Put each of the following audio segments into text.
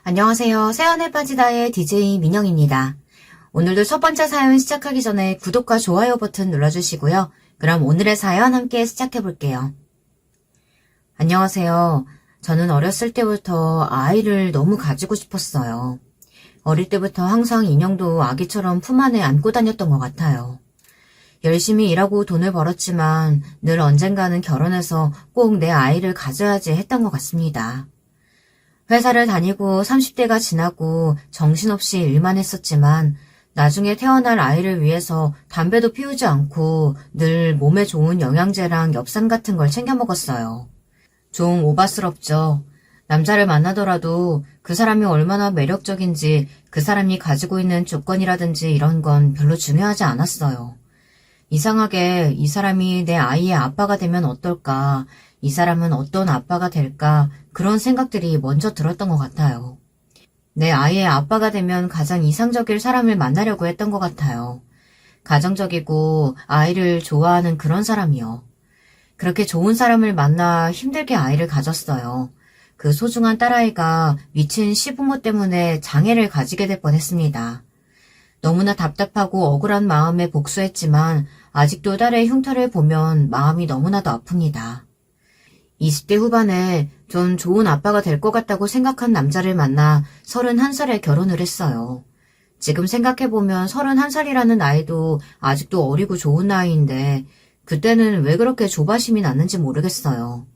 안녕하세요. 새하늘 빠지다의 DJ 민영입니다. 오늘도 첫 번째 사연 시작하기 전에 구독과 좋아요 버튼 눌러주시고요. 그럼 오늘의 사연 함께 시작해볼게요. 안녕하세요. 저는 어렸을 때부터 아이를 너무 가지고 싶었어요. 어릴 때부터 항상 인형도 아기처럼 품 안에 안고 다녔던 것 같아요. 열심히 일하고 돈을 벌었지만 늘 언젠가는 결혼해서 꼭 내 아이를 가져야지 했던 것 같습니다. 회사를 다니고 30대가 지나고 정신없이 일만 했었지만 나중에 태어날 아이를 위해서 담배도 피우지 않고 늘 몸에 좋은 영양제랑 엽산 같은 걸 챙겨 먹었어요. 좀 오바스럽죠. 남자를 만나더라도 그 사람이 얼마나 매력적인지 그 사람이 가지고 있는 조건이라든지 이런 건 별로 중요하지 않았어요. 이상하게 이 사람이 내 아이의 아빠가 되면 어떨까, 이 사람은 어떤 아빠가 될까, 그런 생각들이 먼저 들었던 것 같아요. 내 아이의 아빠가 되면 가장 이상적일 사람을 만나려고 했던 것 같아요. 가정적이고 아이를 좋아하는 그런 사람이요. 그렇게 좋은 사람을 만나 힘들게 아이를 가졌어요. 그 소중한 딸아이가 미친 시부모 때문에 장애를 가지게 될 뻔했습니다. 너무나 답답하고 억울한 마음에 복수했지만 아직도 딸의 흉터를 보면 마음이 너무나도 아픕니다. 20대 후반에 전 좋은 아빠가 될 것 같다고 생각한 남자를 만나 31살에 결혼을 했어요. 지금 생각해보면 31살이라는 나이도 아직도 어리고 좋은 나이인데 그때는 왜 그렇게 조바심이 났는지 모르겠어요.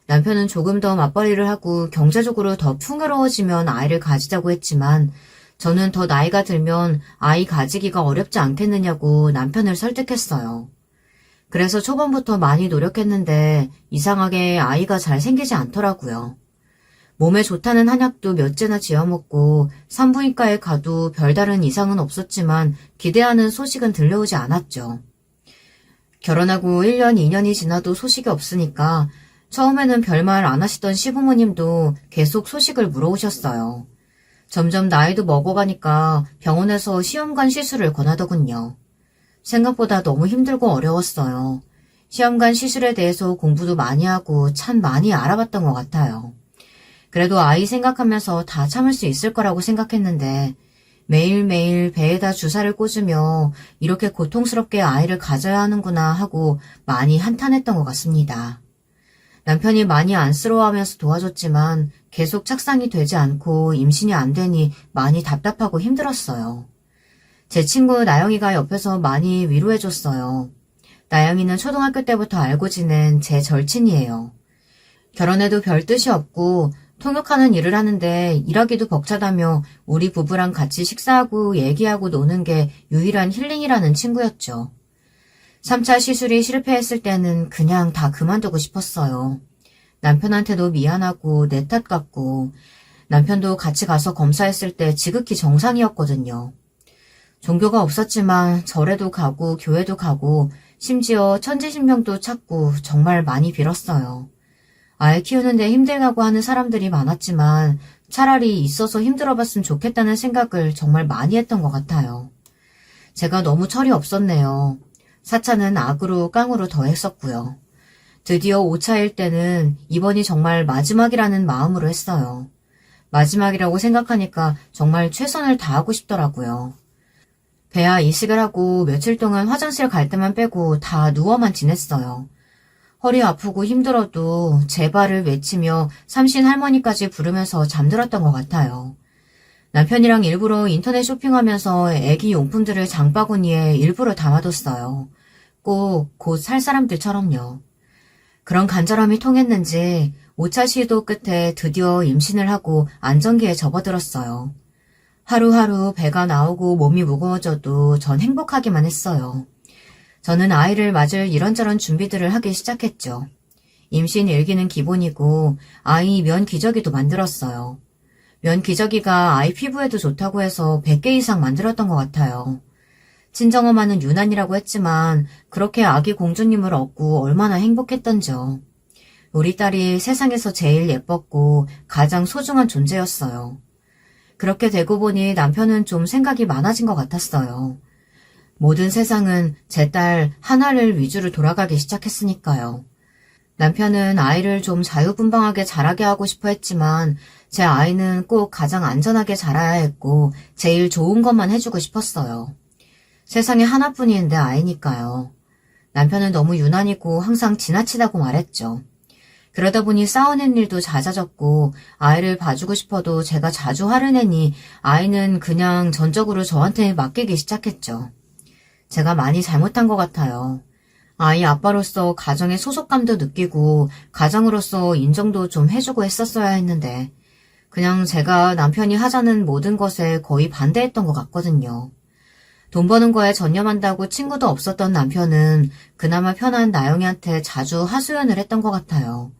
남편은 조금 더 맞벌이를 하고 경제적으로 더 풍요로워지면 아이를 가지자고 했지만 저는 더 나이가 들면 아이 가지기가 어렵지 않겠느냐고 남편을 설득했어요. 그래서 초반부터 많이 노력했는데 이상하게 아이가 잘 생기지 않더라고요. 몸에 좋다는 한약도 몇째나 지어먹고 산부인과에 가도 별다른 이상은 없었지만 기대하는 소식은 들려오지 않았죠. 결혼하고 1년, 2년이 지나도 소식이 없으니까 처음에는 별말 안 하시던 시부모님도 계속 소식을 물어오셨어요. 점점 나이도 먹어가니까 병원에서 시험관 시술을 권하더군요. 생각보다 너무 힘들고 어려웠어요. 시험관 시술에 대해서 공부도 많이 하고 참 많이 알아봤던 것 같아요. 그래도 아이 생각하면서 다 참을 수 있을 거라고 생각했는데 매일매일 배에다 주사를 꽂으며 이렇게 고통스럽게 아이를 가져야 하는구나 하고 많이 한탄했던 것 같습니다. 남편이 많이 안쓰러워하면서 도와줬지만 계속 착상이 되지 않고 임신이 안 되니 많이 답답하고 힘들었어요. 제 친구 나영이가 옆에서 많이 위로해줬어요. 나영이는 초등학교 때부터 알고 지낸 제 절친이에요. 결혼해도 별 뜻이 없고 통역하는 일을 하는데 일하기도 벅차다며 우리 부부랑 같이 식사하고 얘기하고 노는 게 유일한 힐링이라는 친구였죠. 3차 시술이 실패했을 때는 그냥 다 그만두고 싶었어요. 남편한테도 미안하고 내 탓 같고 남편도 같이 가서 검사했을 때 지극히 정상이었거든요. 종교가 없었지만 절에도 가고 교회도 가고 심지어 천지신명도 찾고 정말 많이 빌었어요. 아이 키우는데 힘들다고 하는 사람들이 많았지만 차라리 있어서 힘들어봤으면 좋겠다는 생각을 정말 많이 했던 것 같아요. 제가 너무 철이 없었네요. 4차는 악으로 깡으로 더했었고요. 드디어 5차일 때는 이번이 정말 마지막이라는 마음으로 했어요. 마지막이라고 생각하니까 정말 최선을 다하고 싶더라고요. 배아 이식을 하고 며칠 동안 화장실 갈 때만 빼고 다 누워만 지냈어요. 허리 아프고 힘들어도 제발을 외치며 삼신 할머니까지 부르면서 잠들었던 것 같아요. 남편이랑 일부러 인터넷 쇼핑하면서 애기 용품들을 장바구니에 일부러 담아뒀어요. 꼭 곧 살 사람들처럼요. 그런 간절함이 통했는지 5차 시도 끝에 드디어 임신을 하고 안정기에 접어들었어요. 하루하루 배가 나오고 몸이 무거워져도 전 행복하기만 했어요. 저는 아이를 맞을 이런저런 준비들을 하기 시작했죠. 임신 일기는 기본이고 아이 면 기저귀도 만들었어요. 면 기저귀가 아이 피부에도 좋다고 해서 100개 이상 만들었던 것 같아요. 친정엄마는 유난이라고 했지만 그렇게 아기 공주님을 얻고 얼마나 행복했던지요. 우리 딸이 세상에서 제일 예뻤고 가장 소중한 존재였어요. 그렇게 되고 보니 남편은 좀 생각이 많아진 것 같았어요. 모든 세상은 제 딸 하나를 위주로 돌아가기 시작했으니까요. 남편은 아이를 좀 자유분방하게 자라게 하고 싶어 했지만 제 아이는 꼭 가장 안전하게 자라야 했고 제일 좋은 것만 해주고 싶었어요. 세상에 하나뿐인데 아이니까요. 남편은 너무 유난이고 항상 지나치다고 말했죠. 그러다 보니 싸우는 일도 잦아졌고 아이를 봐주고 싶어도 제가 자주 화를 내니 아이는 그냥 전적으로 저한테 맡기기 시작했죠. 제가 많이 잘못한 것 같아요. 아이 아빠로서 가정의 소속감도 느끼고 가장으로서 인정도 좀 해주고 했었어야 했는데 그냥 제가 남편이 하자는 모든 것에 거의 반대했던 것 같거든요. 돈 버는 거에 전념한다고 친구도 없었던 남편은 그나마 편한 나영이한테 자주 하소연을 했던 것 같아요.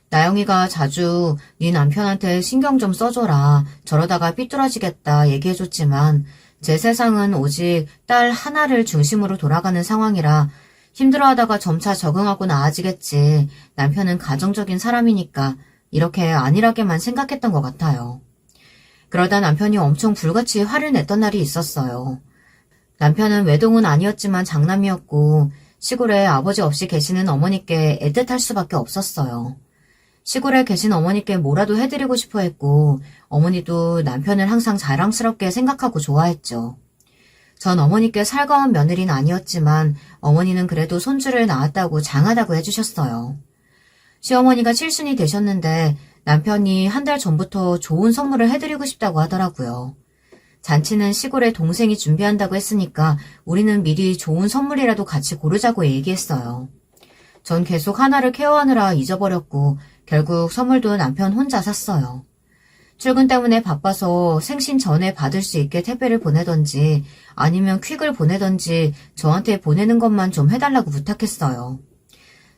나영이가 자주 네 남편한테 신경 좀 써줘라. 저러다가 삐뚤어지겠다 얘기해줬지만 제 세상은 오직 딸 하나를 중심으로 돌아가는 상황이라 힘들어하다가 점차 적응하고 나아지겠지. 남편은 가정적인 사람이니까 이렇게 안일하게만 생각했던 것 같아요. 그러다 남편이 엄청 불같이 화를 냈던 날이 있었어요. 남편은 외동은 아니었지만 장남이었고 시골에 아버지 없이 계시는 어머니께 애틋할 수밖에 없었어요. 시골에 계신 어머니께 뭐라도 해드리고 싶어 했고 어머니도 남편을 항상 자랑스럽게 생각하고 좋아했죠. 전 어머니께 살가운 며느리는 아니었지만 어머니는 그래도 손주를 낳았다고 장하다고 해주셨어요. 시어머니가 칠순이 되셨는데 남편이 한 달 전부터 좋은 선물을 해드리고 싶다고 하더라고요. 잔치는 시골에 동생이 준비한다고 했으니까 우리는 미리 좋은 선물이라도 같이 고르자고 얘기했어요. 전 계속 하나를 케어하느라 잊어버렸고 결국 선물도 남편 혼자 샀어요. 출근 때문에 바빠서 생신 전에 받을 수 있게 택배를 보내던지 아니면 퀵을 보내던지 저한테 보내는 것만 좀 해달라고 부탁했어요.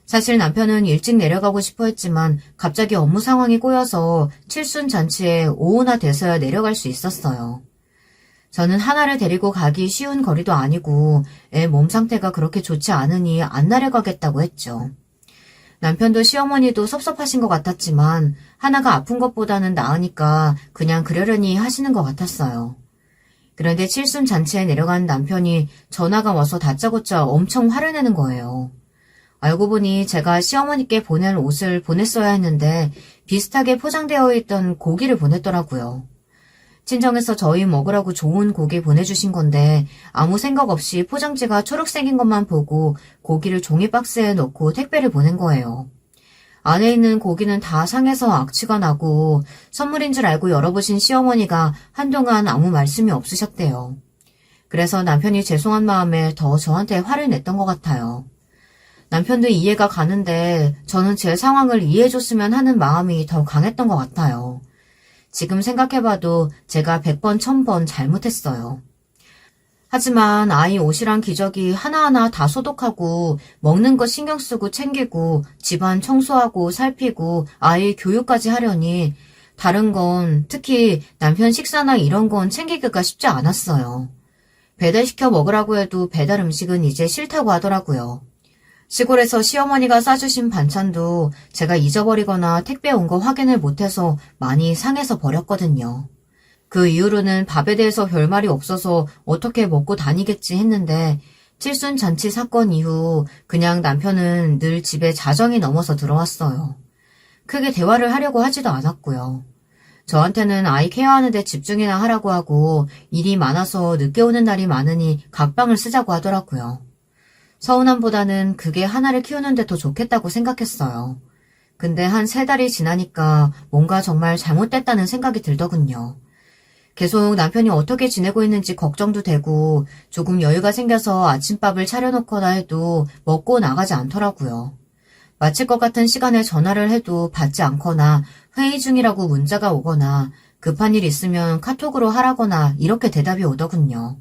사실 남편은 일찍 내려가고 싶어 했지만 갑자기 업무 상황이 꼬여서 칠순 잔치에 오후나 돼서야 내려갈 수 있었어요. 저는 하나를 데리고 가기 쉬운 거리도 아니고 애 몸 상태가 그렇게 좋지 않으니 안 내려가겠다고 했죠. 남편도 시어머니도 섭섭하신 것 같았지만 하나가 아픈 것보다는 나으니까 그냥 그러려니 하시는 것 같았어요. 그런데 칠순 잔치에 내려간 남편이 전화가 와서 다짜고짜 엄청 화를 내는 거예요. 알고 보니 제가 시어머니께 보낼 옷을 보냈어야 했는데 비슷하게 포장되어 있던 고기를 보냈더라고요. 친정에서 저희 먹으라고 좋은 고기 보내주신 건데 아무 생각 없이 포장지가 초록색인 것만 보고 고기를 종이 박스에 넣고 택배를 보낸 거예요. 안에 있는 고기는 다 상해서 악취가 나고 선물인 줄 알고 열어보신 시어머니가 한동안 아무 말씀이 없으셨대요. 그래서 남편이 죄송한 마음에 더 저한테 화를 냈던 것 같아요. 남편도 이해가 가는데 저는 제 상황을 이해해줬으면 하는 마음이 더 강했던 것 같아요. 지금 생각해봐도 제가 100번, 1000번 잘못했어요. 하지만 아이 옷이랑 기저귀 하나하나 다 소독하고 먹는 거 신경 쓰고 챙기고 집안 청소하고 살피고 아이 교육까지 하려니 다른 건 특히 남편 식사나 이런 건 챙기기가 쉽지 않았어요. 배달시켜 먹으라고 해도 배달 음식은 이제 싫다고 하더라고요. 시골에서 시어머니가 싸주신 반찬도 제가 잊어버리거나 택배 온 거 확인을 못해서 많이 상해서 버렸거든요. 그 이후로는 밥에 대해서 별말이 없어서 어떻게 먹고 다니겠지 했는데 칠순 잔치 사건 이후 그냥 남편은 늘 집에 자정이 넘어서 들어왔어요. 크게 대화를 하려고 하지도 않았고요. 저한테는 아이 케어하는 데 집중이나 하라고 하고 일이 많아서 늦게 오는 날이 많으니 각방을 쓰자고 하더라고요. 서운함보다는 그게 하나를 키우는데 더 좋겠다고 생각했어요. 근데 한 3달이 지나니까 뭔가 정말 잘못됐다는 생각이 들더군요. 계속 남편이 어떻게 지내고 있는지 걱정도 되고 조금 여유가 생겨서 아침밥을 차려놓거나 해도 먹고 나가지 않더라고요. 마칠 것 같은 시간에 전화를 해도 받지 않거나 회의 중이라고 문자가 오거나 급한 일 있으면 카톡으로 하라거나 이렇게 대답이 오더군요.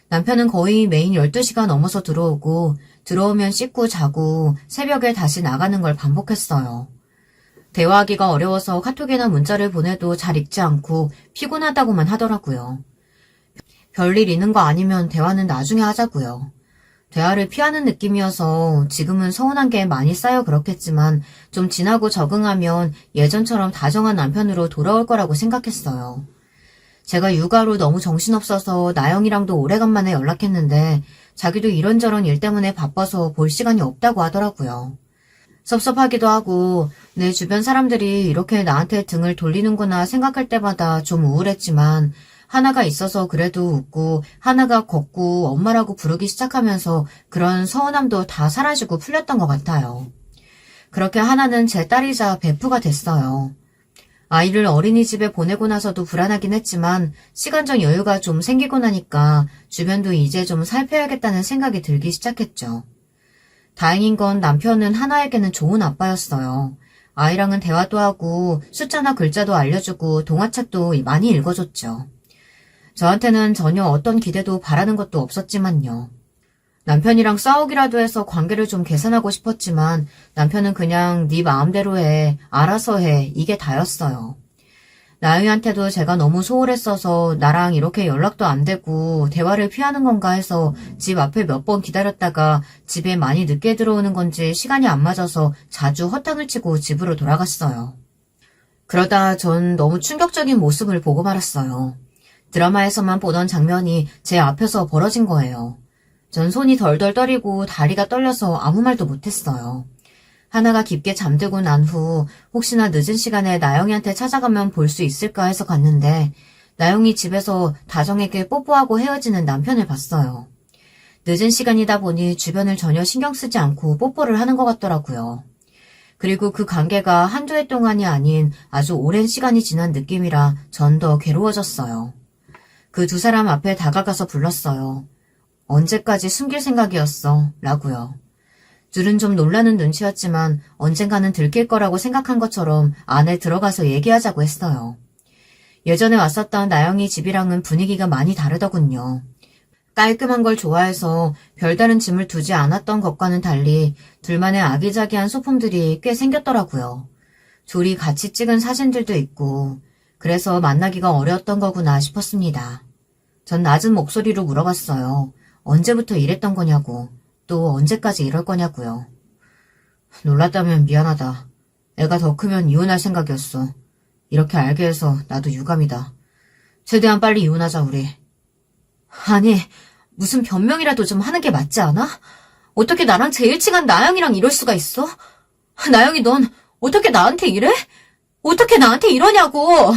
남편은 거의 매일 12시가 넘어서 들어오고 들어오면 씻고 자고 새벽에 다시 나가는 걸 반복했어요. 대화하기가 어려워서 카톡이나 문자를 보내도 잘 읽지 않고 피곤하다고만 하더라고요. 별일 있는 거 아니면 대화는 나중에 하자고요. 대화를 피하는 느낌이어서 지금은 서운한 게 많이 쌓여 그렇겠지만 좀 지나고 적응하면 예전처럼 다정한 남편으로 돌아올 거라고 생각했어요. 제가 육아로 너무 정신없어서 나영이랑도 오래간만에 연락했는데 자기도 이런저런 일 때문에 바빠서 볼 시간이 없다고 하더라고요. 섭섭하기도 하고 내 주변 사람들이 이렇게 나한테 등을 돌리는구나 생각할 때마다 좀 우울했지만 하나가 있어서 그래도 웃고 하나가 걷고 엄마라고 부르기 시작하면서 그런 서운함도 다 사라지고 풀렸던 것 같아요. 그렇게 하나는 제 딸이자 베프가 됐어요. 아이를 어린이집에 보내고 나서도 불안하긴 했지만 시간적 여유가 좀 생기고 나니까 주변도 이제 좀 살펴야겠다는 생각이 들기 시작했죠. 다행인 건 남편은 하나에게는 좋은 아빠였어요. 아이랑은 대화도 하고 숫자나 글자도 알려주고 동화책도 많이 읽어줬죠. 저한테는 전혀 어떤 기대도 바라는 것도 없었지만요. 남편이랑 싸우기라도 해서 관계를 좀 개선하고 싶었지만 남편은 그냥 네 마음대로 해, 알아서 해, 이게 다였어요. 나영이한테도 제가 너무 소홀했어서 나랑 이렇게 연락도 안 되고 대화를 피하는 건가 해서 집 앞에 몇 번 기다렸다가 집에 많이 늦게 들어오는 건지 시간이 안 맞아서 자주 허탕을 치고 집으로 돌아갔어요. 그러다 전 너무 충격적인 모습을 보고 말았어요. 드라마에서만 보던 장면이 제 앞에서 벌어진 거예요. 전 손이 덜덜 떨리고 다리가 떨려서 아무 말도 못했어요. 하나가 깊게 잠들고 난 후 혹시나 늦은 시간에 나영이한테 찾아가면 볼 수 있을까 해서 갔는데 나영이 집에서 다정에게 뽀뽀하고 헤어지는 남편을 봤어요. 늦은 시간이다 보니 주변을 전혀 신경 쓰지 않고 뽀뽀를 하는 것 같더라고요. 그리고 그 관계가 한두 해 동안이 아닌 아주 오랜 시간이 지난 느낌이라 전 더 괴로워졌어요. 그 두 사람 앞에 다가가서 불렀어요. 언제까지 숨길 생각이었어? 라고요. 둘은 좀 놀라는 눈치였지만 언젠가는 들킬 거라고 생각한 것처럼 안에 들어가서 얘기하자고 했어요. 예전에 왔었던 나영이 집이랑은 분위기가 많이 다르더군요. 깔끔한 걸 좋아해서 별다른 짐을 두지 않았던 것과는 달리 둘만의 아기자기한 소품들이 꽤 생겼더라고요. 둘이 같이 찍은 사진들도 있고 그래서 만나기가 어려웠던 거구나 싶었습니다. 전 낮은 목소리로 물어봤어요. 언제부터 이랬던 거냐고, 또 언제까지 이럴 거냐고요. 놀랐다면 미안하다. 애가 더 크면 이혼할 생각이었어. 이렇게 알게 해서 나도 유감이다. 최대한 빨리 이혼하자 우리. 아니, 무슨 변명이라도 좀 하는 게 맞지 않아? 어떻게 나랑 제일 친한 나영이랑 이럴 수가 있어? 나영이 넌 어떻게 나한테 이래? 어떻게 나한테 이러냐고!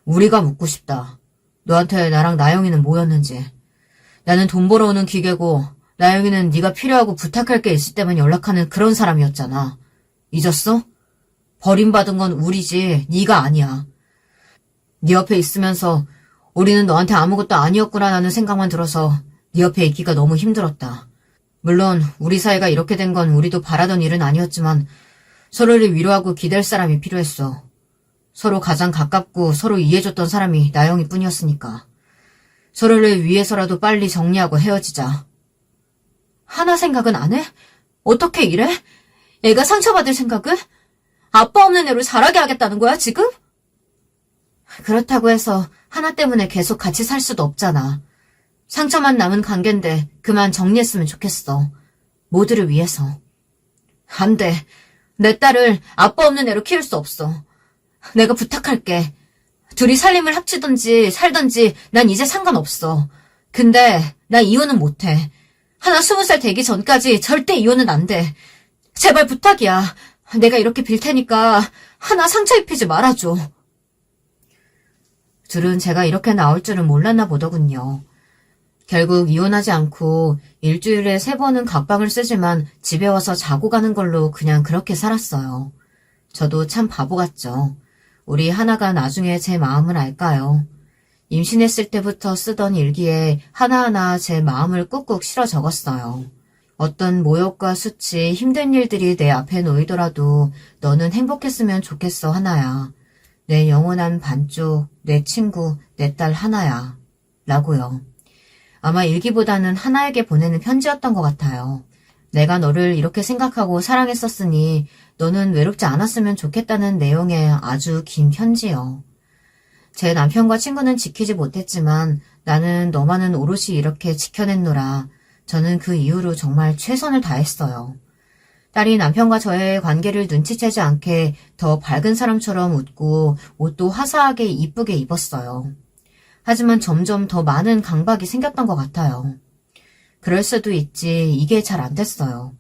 우리가 묻고 싶다. 너한테 나랑 나영이는 뭐였는지. 나는 돈 벌어오는 기계고 나영이는 네가 필요하고 부탁할 게 있을 때만 연락하는 그런 사람이었잖아. 잊었어? 버림받은 건 우리지 네가 아니야. 네 옆에 있으면서 우리는 너한테 아무것도 아니었구나라는 생각만 들어서 네 옆에 있기가 너무 힘들었다. 물론 우리 사이가 이렇게 된 건 우리도 바라던 일은 아니었지만 서로를 위로하고 기댈 사람이 필요했어. 서로 가장 가깝고 서로 이해해줬던 사람이 나영이뿐이었으니까. 서로를 위해서라도 빨리 정리하고 헤어지자. 하나 생각은 안 해? 어떻게 이래? 애가 상처받을 생각을? 아빠 없는 애로 자라게 하겠다는 거야, 지금? 그렇다고 해서 하나 때문에 계속 같이 살 수도 없잖아. 상처만 남은 관계인데 그만 정리했으면 좋겠어. 모두를 위해서. 안 돼. 내 딸을 아빠 없는 애로 키울 수 없어. 내가 부탁할게. 둘이 살림을 합치든지 살든지 난 이제 상관없어. 근데 나 이혼은 못해. 하나 20살 되기 전까지 절대 이혼은 안 돼. 제발 부탁이야. 내가 이렇게 빌 테니까 하나 상처 입히지 말아줘. 둘은 제가 이렇게 나올 줄은 몰랐나 보더군요. 결국 이혼하지 않고 일주일에 3번은 각방을 쓰지만 집에 와서 자고 가는 걸로 그냥 그렇게 살았어요. 저도 참 바보 같죠. 우리 하나가 나중에 제 마음을 알까요? 임신했을 때부터 쓰던 일기에 하나하나 제 마음을 꾹꾹 실어 적었어요. 어떤 모욕과 수치, 힘든 일들이 내 앞에 놓이더라도 너는 행복했으면 좋겠어, 하나야. 내 영원한 반쪽, 내 친구, 내 딸 하나야. 라고요. 아마 일기보다는 하나에게 보내는 편지였던 것 같아요. 내가 너를 이렇게 생각하고 사랑했었으니 너는 외롭지 않았으면 좋겠다는 내용의 아주 긴 편지요. 제 남편과 친구는 지키지 못했지만 나는 너만은 오롯이 이렇게 지켜냈노라. 저는 그 이후로 정말 최선을 다했어요. 딸이 남편과 저의 관계를 눈치채지 않게 더 밝은 사람처럼 웃고 옷도 화사하게 이쁘게 입었어요. 하지만 점점 더 많은 강박이 생겼던 것 같아요. 그럴 수도 있지 이게 잘 안 됐어요.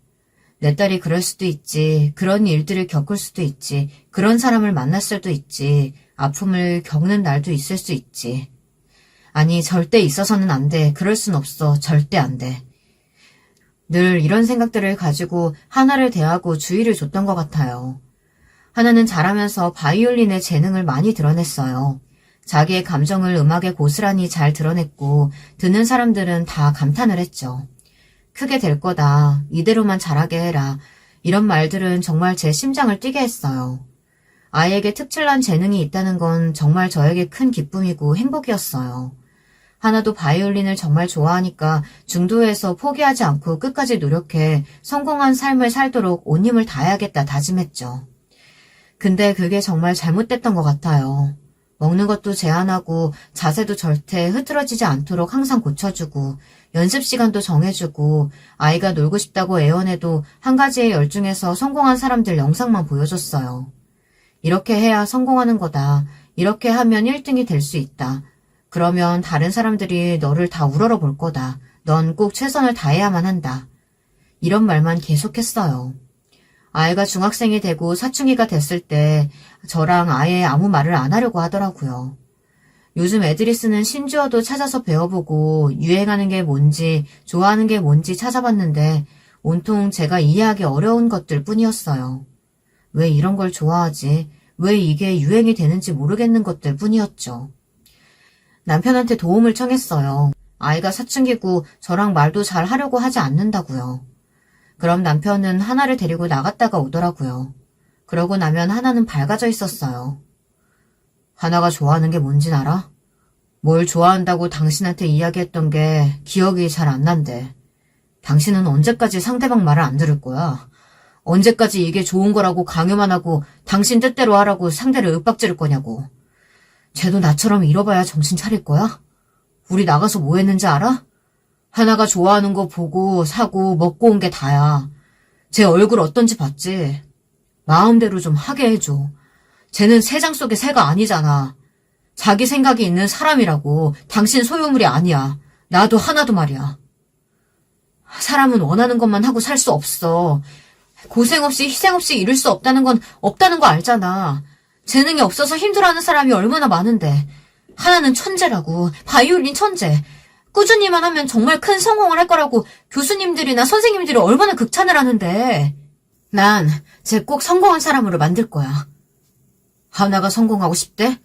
내 딸이 그럴 수도 있지, 그런 일들을 겪을 수도 있지, 그런 사람을 만날 수도 있지, 아픔을 겪는 날도 있을 수 있지. 아니, 절대 있어서는 안 돼. 그럴 순 없어. 절대 안 돼. 늘 이런 생각들을 가지고 하나를 대하고 주의를 줬던 것 같아요. 하나는 자라면서 바이올린의 재능을 많이 드러냈어요. 자기의 감정을 음악에 고스란히 잘 드러냈고 듣는 사람들은 다 감탄을 했죠. 크게 될 거다. 이대로만 잘하게 해라. 이런 말들은 정말 제 심장을 뛰게 했어요. 아이에게 특출난 재능이 있다는 건 정말 저에게 큰 기쁨이고 행복이었어요. 하나도 바이올린을 정말 좋아하니까 중도에서 포기하지 않고 끝까지 노력해 성공한 삶을 살도록 온 힘을 다해야겠다 다짐했죠. 근데 그게 정말 잘못됐던 것 같아요. 먹는 것도 제한하고 자세도 절대 흐트러지지 않도록 항상 고쳐주고 연습 시간도 정해주고 아이가 놀고 싶다고 애원해도 한 가지에 열중해서 성공한 사람들 영상만 보여줬어요. 이렇게 해야 성공하는 거다. 이렇게 하면 1등이 될 수 있다. 그러면 다른 사람들이 너를 다 우러러 볼 거다. 넌 꼭 최선을 다해야만 한다. 이런 말만 계속했어요. 아이가 중학생이 되고 사춘기가 됐을 때 저랑 아예 아무 말을 안 하려고 하더라고요. 요즘 애들이 쓰는 신조어도 찾아서 배워보고 유행하는 게 뭔지 좋아하는 게 뭔지 찾아봤는데 온통 제가 이해하기 어려운 것들 뿐이었어요. 왜 이런 걸 좋아하지? 왜 이게 유행이 되는지 모르겠는 것들 뿐이었죠. 남편한테 도움을 청했어요. 아이가 사춘기고 저랑 말도 잘 하려고 하지 않는다고요. 그럼 남편은 하나를 데리고 나갔다가 오더라고요. 그러고 나면 하나는 밝아져 있었어요. 하나가 좋아하는 게 뭔진 알아? 뭘 좋아한다고 당신한테 이야기했던 게 기억이 잘 안 난대. 당신은 언제까지 상대방 말을 안 들을 거야? 언제까지 이게 좋은 거라고 강요만 하고 당신 뜻대로 하라고 상대를 윽박지를 거냐고. 쟤도 나처럼 잃어봐야 정신 차릴 거야? 우리 나가서 뭐 했는지 알아? 하나가 좋아하는 거 보고 사고 먹고 온 게 다야. 쟤 얼굴 어떤지 봤지? 마음대로 좀 하게 해줘. 쟤는 새장 속의 새가 아니잖아. 자기 생각이 있는 사람이라고. 당신 소유물이 아니야. 나도 하나도 말이야. 사람은 원하는 것만 하고 살 수 없어. 고생 없이 희생 없이 이룰 수 없다는 건 없다는 거 알잖아. 재능이 없어서 힘들어하는 사람이 얼마나 많은데. 하나는 천재라고. 바이올린 천재. 꾸준히만 하면 정말 큰 성공을 할 거라고 교수님들이나 선생님들이 얼마나 극찬을 하는데. 난 쟤 꼭 성공한 사람으로 만들 거야. 하나가 성공하고 싶대?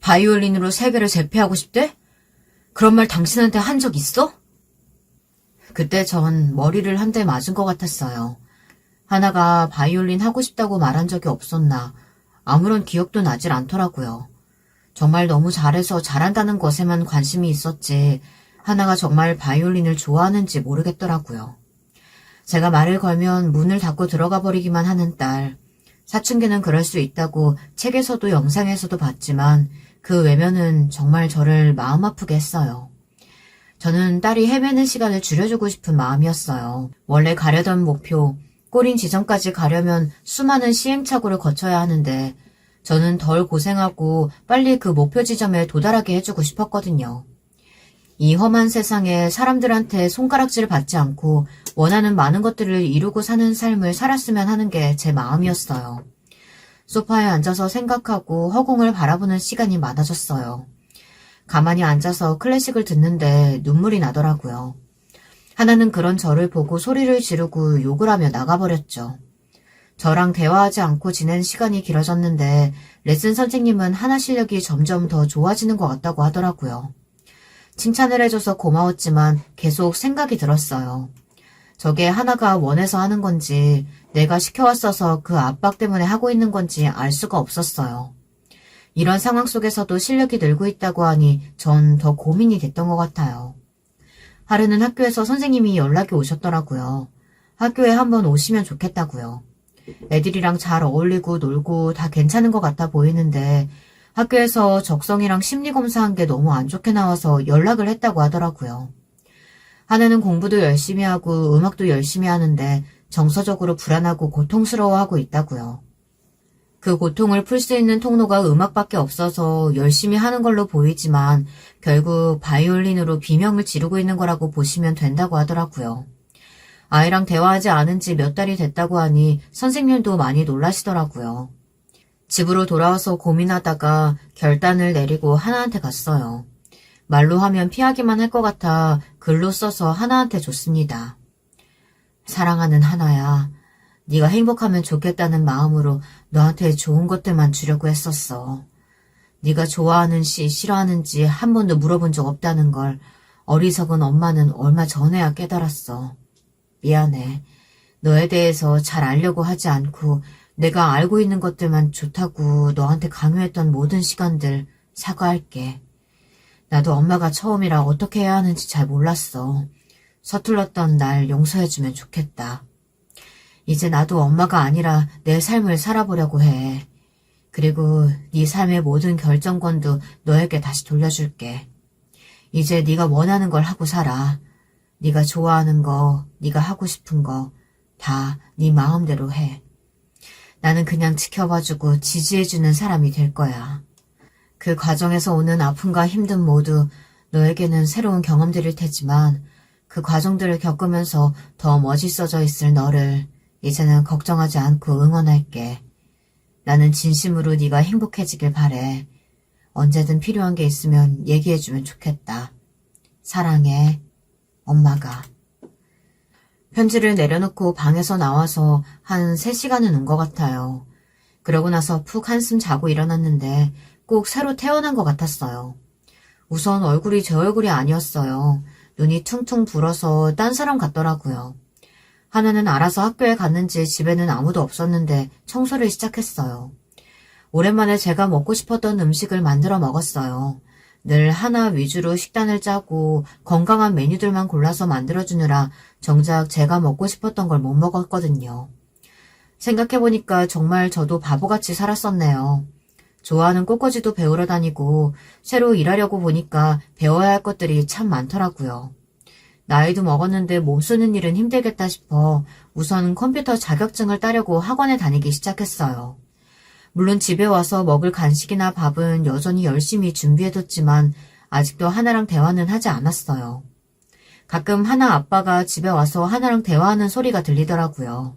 바이올린으로 세계를 제패하고 싶대? 그런 말 당신한테 한 적 있어? 그때 전 머리를 한 대 맞은 것 같았어요. 하나가 바이올린 하고 싶다고 말한 적이 없었나. 아무런 기억도 나질 않더라고요. 정말 너무 잘해서 잘한다는 것에만 관심이 있었지 하나가 정말 바이올린을 좋아하는지 모르겠더라고요. 제가 말을 걸면 문을 닫고 들어가 버리기만 하는 딸. 사춘기는 그럴 수 있다고 책에서도 영상에서도 봤지만 그 외면은 정말 저를 마음 아프게 했어요. 저는 딸이 헤매는 시간을 줄여주고 싶은 마음이었어요. 원래 가려던 목표, 꼬린 지점까지 가려면 수많은 시행착오를 거쳐야 하는데 저는 덜 고생하고 빨리 그 목표 지점에 도달하게 해주고 싶었거든요. 이 험한 세상에 사람들한테 손가락질 받지 않고 원하는 많은 것들을 이루고 사는 삶을 살았으면 하는 게 제 마음이었어요. 소파에 앉아서 생각하고 허공을 바라보는 시간이 많아졌어요. 가만히 앉아서 클래식을 듣는데 눈물이 나더라고요. 하나는 그런 저를 보고 소리를 지르고 욕을 하며 나가버렸죠. 저랑 대화하지 않고 지낸 시간이 길어졌는데 레슨 선생님은 하나 실력이 점점 더 좋아지는 것 같다고 하더라고요. 칭찬을 해줘서 고마웠지만 계속 생각이 들었어요. 저게 하나가 원해서 하는 건지 내가 시켜왔어서 그 압박 때문에 하고 있는 건지 알 수가 없었어요. 이런 상황 속에서도 실력이 늘고 있다고 하니 전 더 고민이 됐던 것 같아요. 하루는 학교에서 선생님이 연락이 오셨더라고요. 학교에 한번 오시면 좋겠다고요. 애들이랑 잘 어울리고 놀고 다 괜찮은 것 같아 보이는데 학교에서 적성이랑 심리검사한 게 너무 안 좋게 나와서 연락을 했다고 하더라고요. 하나는 공부도 열심히 하고 음악도 열심히 하는데 정서적으로 불안하고 고통스러워하고 있다고요. 그 고통을 풀 수 있는 통로가 음악밖에 없어서 열심히 하는 걸로 보이지만 결국 바이올린으로 비명을 지르고 있는 거라고 보시면 된다고 하더라고요. 아이랑 대화하지 않은 지 몇 달이 됐다고 하니 선생님도 많이 놀라시더라고요. 집으로 돌아와서 고민하다가 결단을 내리고 하나한테 갔어요. 말로 하면 피하기만 할 것 같아 글로 써서 하나한테 줬습니다. 사랑하는 하나야, 네가 행복하면 좋겠다는 마음으로 너한테 좋은 것들만 주려고 했었어. 네가 좋아하는 시, 싫어하는지 한 번도 물어본 적 없다는 걸 어리석은 엄마는 얼마 전에야 깨달았어. 미안해. 너에 대해서 잘 알려고 하지 않고 내가 알고 있는 것들만 좋다고 너한테 강요했던 모든 시간들 사과할게. 나도 엄마가 처음이라 어떻게 해야 하는지 잘 몰랐어. 서툴렀던 날 용서해주면 좋겠다. 이제 나도 엄마가 아니라 내 삶을 살아보려고 해. 그리고 네 삶의 모든 결정권도 너에게 다시 돌려줄게. 이제 네가 원하는 걸 하고 살아. 네가 좋아하는 거, 네가 하고 싶은 거 다 네 마음대로 해. 나는 그냥 지켜봐주고 지지해주는 사람이 될 거야. 그 과정에서 오는 아픔과 힘듦 모두 너에게는 새로운 경험들일 테지만 그 과정들을 겪으면서 더 멋있어져 있을 너를 이제는 걱정하지 않고 응원할게. 나는 진심으로 네가 행복해지길 바래. 언제든 필요한 게 있으면 얘기해주면 좋겠다. 사랑해. 엄마가. 편지를 내려놓고 방에서 나와서 한 3시간은 온 것 같아요. 그러고 나서 푹 한숨 자고 일어났는데 꼭 새로 태어난 것 같았어요. 우선 얼굴이 제 얼굴이 아니었어요. 눈이 퉁퉁 불어서 딴 사람 같더라고요. 하나는 알아서 학교에 갔는지 집에는 아무도 없었는데 청소를 시작했어요. 오랜만에 제가 먹고 싶었던 음식을 만들어 먹었어요. 늘 하나 위주로 식단을 짜고 건강한 메뉴들만 골라서 만들어주느라 정작 제가 먹고 싶었던 걸 못 먹었거든요. 생각해보니까 정말 저도 바보같이 살았었네요. 좋아하는 꽃꽂이도 배우러 다니고 새로 일하려고 보니까 배워야 할 것들이 참 많더라고요. 나이도 먹었는데 몸 쓰는 일은 힘들겠다 싶어 우선 컴퓨터 자격증을 따려고 학원에 다니기 시작했어요. 물론 집에 와서 먹을 간식이나 밥은 여전히 열심히 준비해뒀지만 아직도 하나랑 대화는 하지 않았어요. 가끔 하나 아빠가 집에 와서 하나랑 대화하는 소리가 들리더라고요.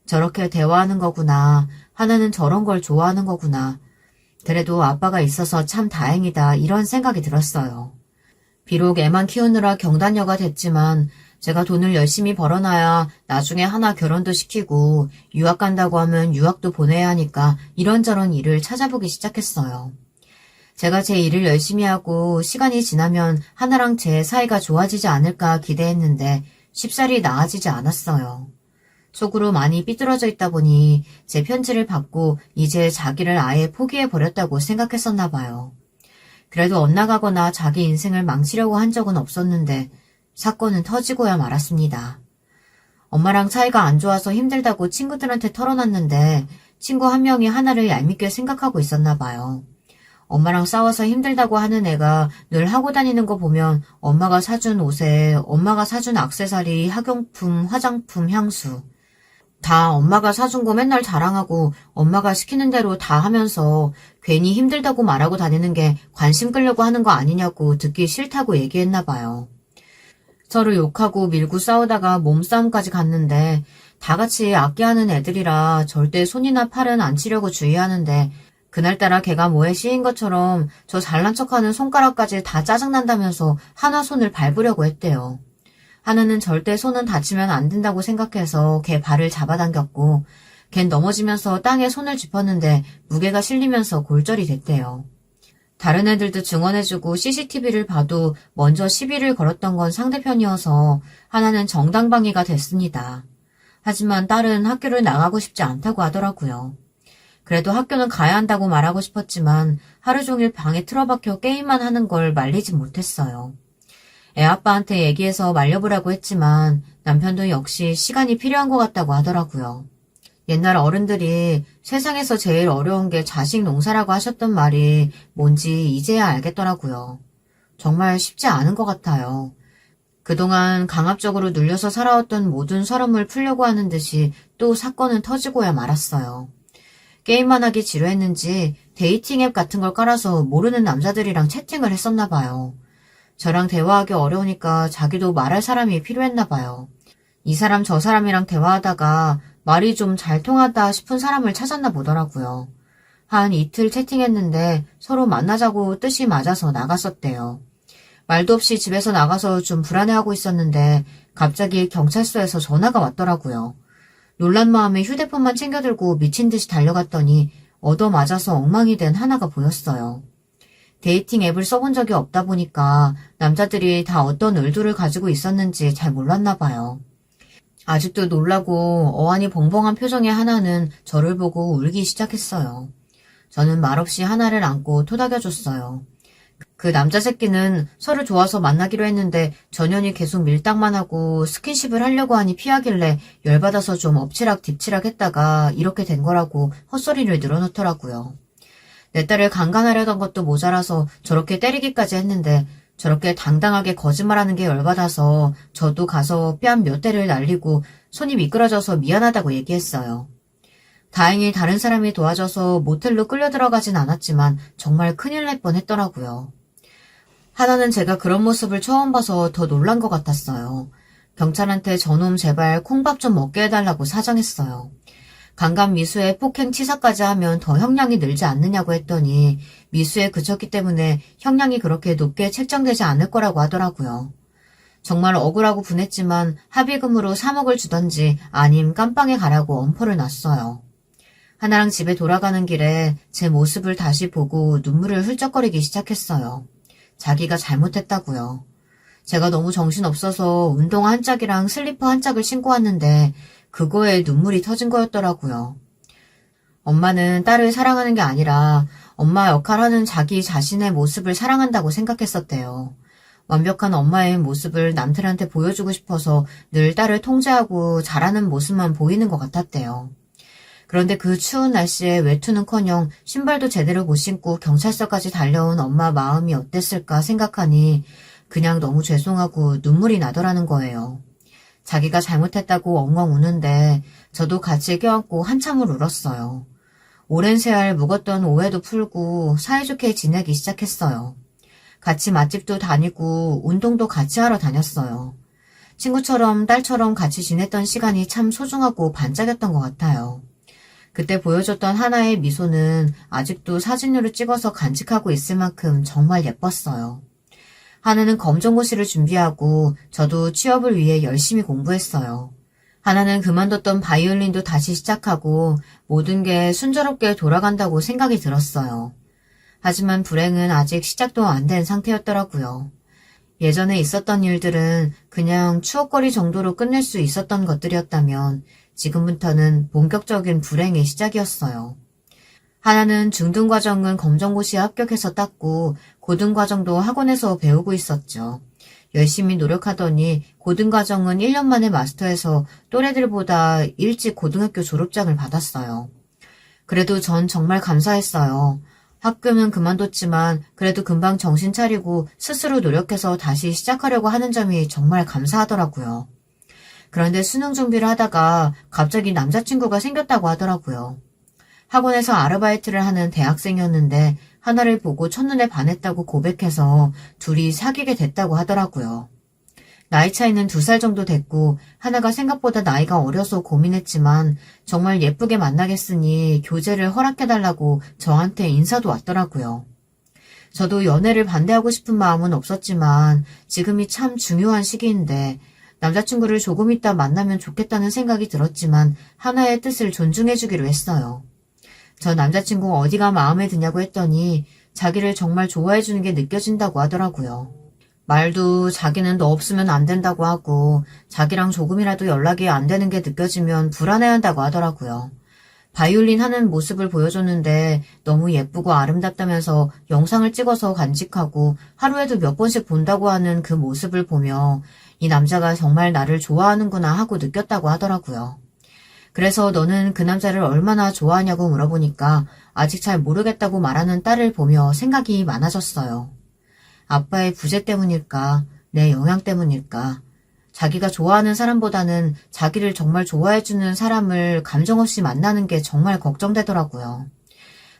저렇게 대화하는 거구나. 하나는 저런 걸 좋아하는 거구나. 그래도 아빠가 있어서 참 다행이다 이런 생각이 들었어요. 비록 애만 키우느라 경단녀가 됐지만 제가 돈을 열심히 벌어놔야 나중에 하나 결혼도 시키고 유학 간다고 하면 유학도 보내야 하니까 이런저런 일을 찾아보기 시작했어요. 제가 제 일을 열심히 하고 시간이 지나면 하나랑 제 사이가 좋아지지 않을까 기대했는데 쉽사리 나아지지 않았어요. 속으로 많이 삐뚤어져 있다 보니 제 편지를 받고 이제 자기를 아예 포기해버렸다고 생각했었나 봐요. 그래도 엇나가거나 자기 인생을 망치려고 한 적은 없었는데 사건은 터지고야 말았습니다. 엄마랑 사이가 안 좋아서 힘들다고 친구들한테 털어놨는데 친구 한 명이 하나를 얄밉게 생각하고 있었나 봐요. 엄마랑 싸워서 힘들다고 하는 애가 늘 하고 다니는 거 보면 엄마가 사준 옷에 엄마가 사준 액세서리, 학용품, 화장품, 향수 다 엄마가 사준 거 맨날 자랑하고 엄마가 시키는 대로 다 하면서 괜히 힘들다고 말하고 다니는 게 관심 끌려고 하는 거 아니냐고 듣기 싫다고 얘기했나 봐요. 서로 욕하고 밀고 싸우다가 몸싸움까지 갔는데 다 같이 악기하는 애들이라 절대 손이나 팔은 안 치려고 주의하는데 그날따라 걔가 뭐에 씌인 것처럼 저 잘난 척하는 손가락까지 다 짜증난다면서 하나 손을 밟으려고 했대요. 하나는 절대 손은 다치면 안 된다고 생각해서 걔 발을 잡아당겼고 걘 넘어지면서 땅에 손을 짚었는데 무게가 실리면서 골절이 됐대요. 다른 애들도 증언해주고 CCTV를 봐도 먼저 시비를 걸었던 건 상대편이어서 하나는 정당방위가 됐습니다. 하지만 딸은 학교를 나가고 싶지 않다고 하더라고요. 그래도 학교는 가야 한다고 말하고 싶었지만 하루 종일 방에 틀어박혀 게임만 하는 걸 말리지 못했어요. 애아빠한테 얘기해서 말려보라고 했지만 남편도 역시 시간이 필요한 것 같다고 하더라고요. 옛날 어른들이 세상에서 제일 어려운 게 자식 농사라고 하셨던 말이 뭔지 이제야 알겠더라고요. 정말 쉽지 않은 것 같아요. 그동안 강압적으로 눌려서 살아왔던 모든 서름을 풀려고 하는 듯이 또 사건은 터지고야 말았어요. 게임만 하기 지루했는지 데이팅 앱 같은 걸 깔아서 모르는 남자들이랑 채팅을 했었나 봐요. 저랑 대화하기 어려우니까 자기도 말할 사람이 필요했나 봐요. 이 사람 저 사람이랑 대화하다가 말이 좀 잘 통하다 싶은 사람을 찾았나 보더라고요. 한 이틀 채팅했는데 서로 만나자고 뜻이 맞아서 나갔었대요. 말도 없이 집에서 나가서 좀 불안해하고 있었는데 갑자기 경찰서에서 전화가 왔더라고요. 놀란 마음에 휴대폰만 챙겨들고 미친 듯이 달려갔더니 얻어맞아서 엉망이 된 하나가 보였어요. 데이팅 앱을 써본 적이 없다 보니까 남자들이 다 어떤 의도를 가지고 있었는지 잘 몰랐나 봐요. 아직도 놀라고 어안이 벙벙한 표정의 하나는 저를 보고 울기 시작했어요. 저는 말없이 하나를 안고 토닥여줬어요. 그 남자 새끼는 서로 좋아서 만나기로 했는데 전현이 계속 밀당만 하고 스킨십을 하려고 하니 피하길래 열받아서 좀 엎치락 뒤치락 했다가 이렇게 된 거라고 헛소리를 늘어놓더라고요. 내 딸을 강간하려던 것도 모자라서 저렇게 때리기까지 했는데 저렇게 당당하게 거짓말하는 게 열받아서 저도 가서 뺨 몇 대를 날리고 손이 미끄러져서 미안하다고 얘기했어요. 다행히 다른 사람이 도와줘서 모텔로 끌려 들어가진 않았지만 정말 큰일 날 뻔했더라고요. 하나는 제가 그런 모습을 처음 봐서 더 놀란 것 같았어요. 경찰한테 저놈 제발 콩밥 좀 먹게 해달라고 사정했어요. 강간 미수에 폭행 치사까지 하면 더 형량이 늘지 않느냐고 했더니 미수에 그쳤기 때문에 형량이 그렇게 높게 책정되지 않을 거라고 하더라고요. 정말 억울하고 분했지만 합의금으로 3억을 주던지 아님 깜빵에 가라고 엄포를 놨어요. 하나랑 집에 돌아가는 길에 제 모습을 다시 보고 눈물을 훌쩍거리기 시작했어요. 자기가 잘못했다고요. 제가 너무 정신없어서 운동화 한 짝이랑 슬리퍼 한 짝을 신고 왔는데 그거에 눈물이 터진 거였더라고요. 엄마는 딸을 사랑하는 게 아니라 엄마 역할하는 자기 자신의 모습을 사랑한다고 생각했었대요. 완벽한 엄마의 모습을 남들한테 보여주고 싶어서 늘 딸을 통제하고 잘하는 모습만 보이는 것 같았대요. 그런데 그 추운 날씨에 외투는커녕 신발도 제대로 못 신고 경찰서까지 달려온 엄마 마음이 어땠을까 생각하니 그냥 너무 죄송하고 눈물이 나더라는 거예요. 자기가 잘못했다고 엉엉 우는데 저도 같이 껴안고 한참을 울었어요. 오랜 세월 묵었던 오해도 풀고 사이좋게 지내기 시작했어요. 같이 맛집도 다니고 운동도 같이 하러 다녔어요. 친구처럼 딸처럼 같이 지냈던 시간이 참 소중하고 반짝였던 것 같아요. 그때 보여줬던 하나의 미소는 아직도 사진으로 찍어서 간직하고 있을 만큼 정말 예뻤어요. 하나는 검정고시를 준비하고 저도 취업을 위해 열심히 공부했어요. 하나는 그만뒀던 바이올린도 다시 시작하고 모든 게 순조롭게 돌아간다고 생각이 들었어요. 하지만 불행은 아직 시작도 안 된 상태였더라고요. 예전에 있었던 일들은 그냥 추억거리 정도로 끝낼 수 있었던 것들이었다면 지금부터는 본격적인 불행의 시작이었어요. 하나는 중등과정은 검정고시에 합격해서 땄고 고등과정도 학원에서 배우고 있었죠. 열심히 노력하더니 고등과정은 1년 만에 마스터해서 또래들보다 일찍 고등학교 졸업장을 받았어요. 그래도 전 정말 감사했어요. 학교는 그만뒀지만 그래도 금방 정신 차리고 스스로 노력해서 다시 시작하려고 하는 점이 정말 감사하더라고요. 그런데 수능 준비를 하다가 갑자기 남자친구가 생겼다고 하더라고요. 학원에서 아르바이트를 하는 대학생이었는데 하나를 보고 첫눈에 반했다고 고백해서 둘이 사귀게 됐다고 하더라고요. 나이 차이는 2살 정도 됐고 하나가 생각보다 나이가 어려서 고민했지만 정말 예쁘게 만나겠으니 교제를 허락해달라고 저한테 인사도 왔더라고요. 저도 연애를 반대하고 싶은 마음은 없었지만 지금이 참 중요한 시기인데 남자친구를 조금 있다 만나면 좋겠다는 생각이 들었지만 하나의 뜻을 존중해주기로 했어요. 저 남자친구 어디가 마음에 드냐고 했더니 자기를 정말 좋아해주는 게 느껴진다고 하더라고요. 말도 자기는 너 없으면 안 된다고 하고 자기랑 조금이라도 연락이 안 되는 게 느껴지면 불안해한다고 하더라고요. 바이올린 하는 모습을 보여줬는데 너무 예쁘고 아름답다면서 영상을 찍어서 간직하고 하루에도 몇 번씩 본다고 하는 그 모습을 보며 이 남자가 정말 나를 좋아하는구나 하고 느꼈다고 하더라고요. 그래서 너는 그 남자를 얼마나 좋아하냐고 물어보니까 아직 잘 모르겠다고 말하는 딸을 보며 생각이 많아졌어요. 아빠의 부재 때문일까? 내 영향 때문일까? 자기가 좋아하는 사람보다는 자기를 정말 좋아해주는 사람을 감정 없이 만나는 게 정말 걱정되더라고요.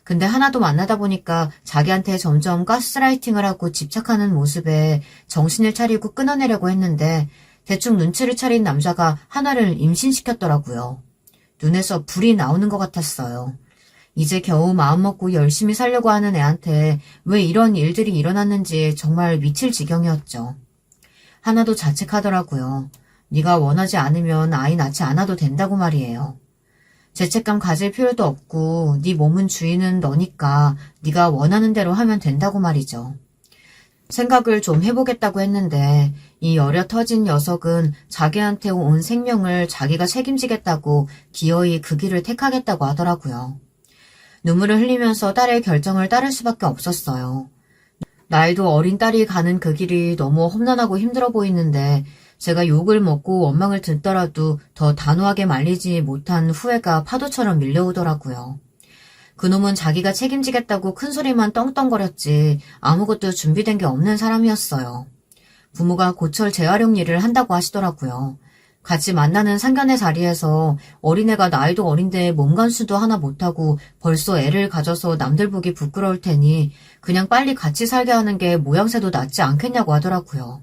근데 하나도 만나다 보니까 자기한테 점점 가스라이팅을 하고 집착하는 모습에 정신을 차리고 끊어내려고 했는데 대충 눈치를 차린 남자가 하나를 임신시켰더라고요. 눈에서 불이 나오는 것 같았어요. 이제 겨우 마음먹고 열심히 살려고 하는 애한테 왜 이런 일들이 일어났는지 정말 미칠 지경이었죠. 하나도 자책하더라고요. 네가 원하지 않으면 아이 낳지 않아도 된다고 말이에요. 죄책감 가질 필요도 없고 네 몸은 주인은 너니까 네가 원하는 대로 하면 된다고 말이죠. 생각을 좀 해보겠다고 했는데 이 여려 터진 녀석은 자기한테 온 생명을 자기가 책임지겠다고 기어이 그 길을 택하겠다고 하더라고요. 눈물을 흘리면서 딸의 결정을 따를 수밖에 없었어요. 나이도 어린 딸이 가는 그 길이 너무 험난하고 힘들어 보이는데 제가 욕을 먹고 원망을 듣더라도 더 단호하게 말리지 못한 후회가 파도처럼 밀려오더라고요. 그놈은 자기가 책임지겠다고 큰소리만 떵떵거렸지 아무것도 준비된 게 없는 사람이었어요. 부모가 고철 재활용 일을 한다고 하시더라고요. 같이 만나는 상견례 자리에서 어린애가 나이도 어린데 몸간수도 하나 못하고 벌써 애를 가져서 남들 보기 부끄러울 테니 그냥 빨리 같이 살게 하는 게 모양새도 낫지 않겠냐고 하더라고요.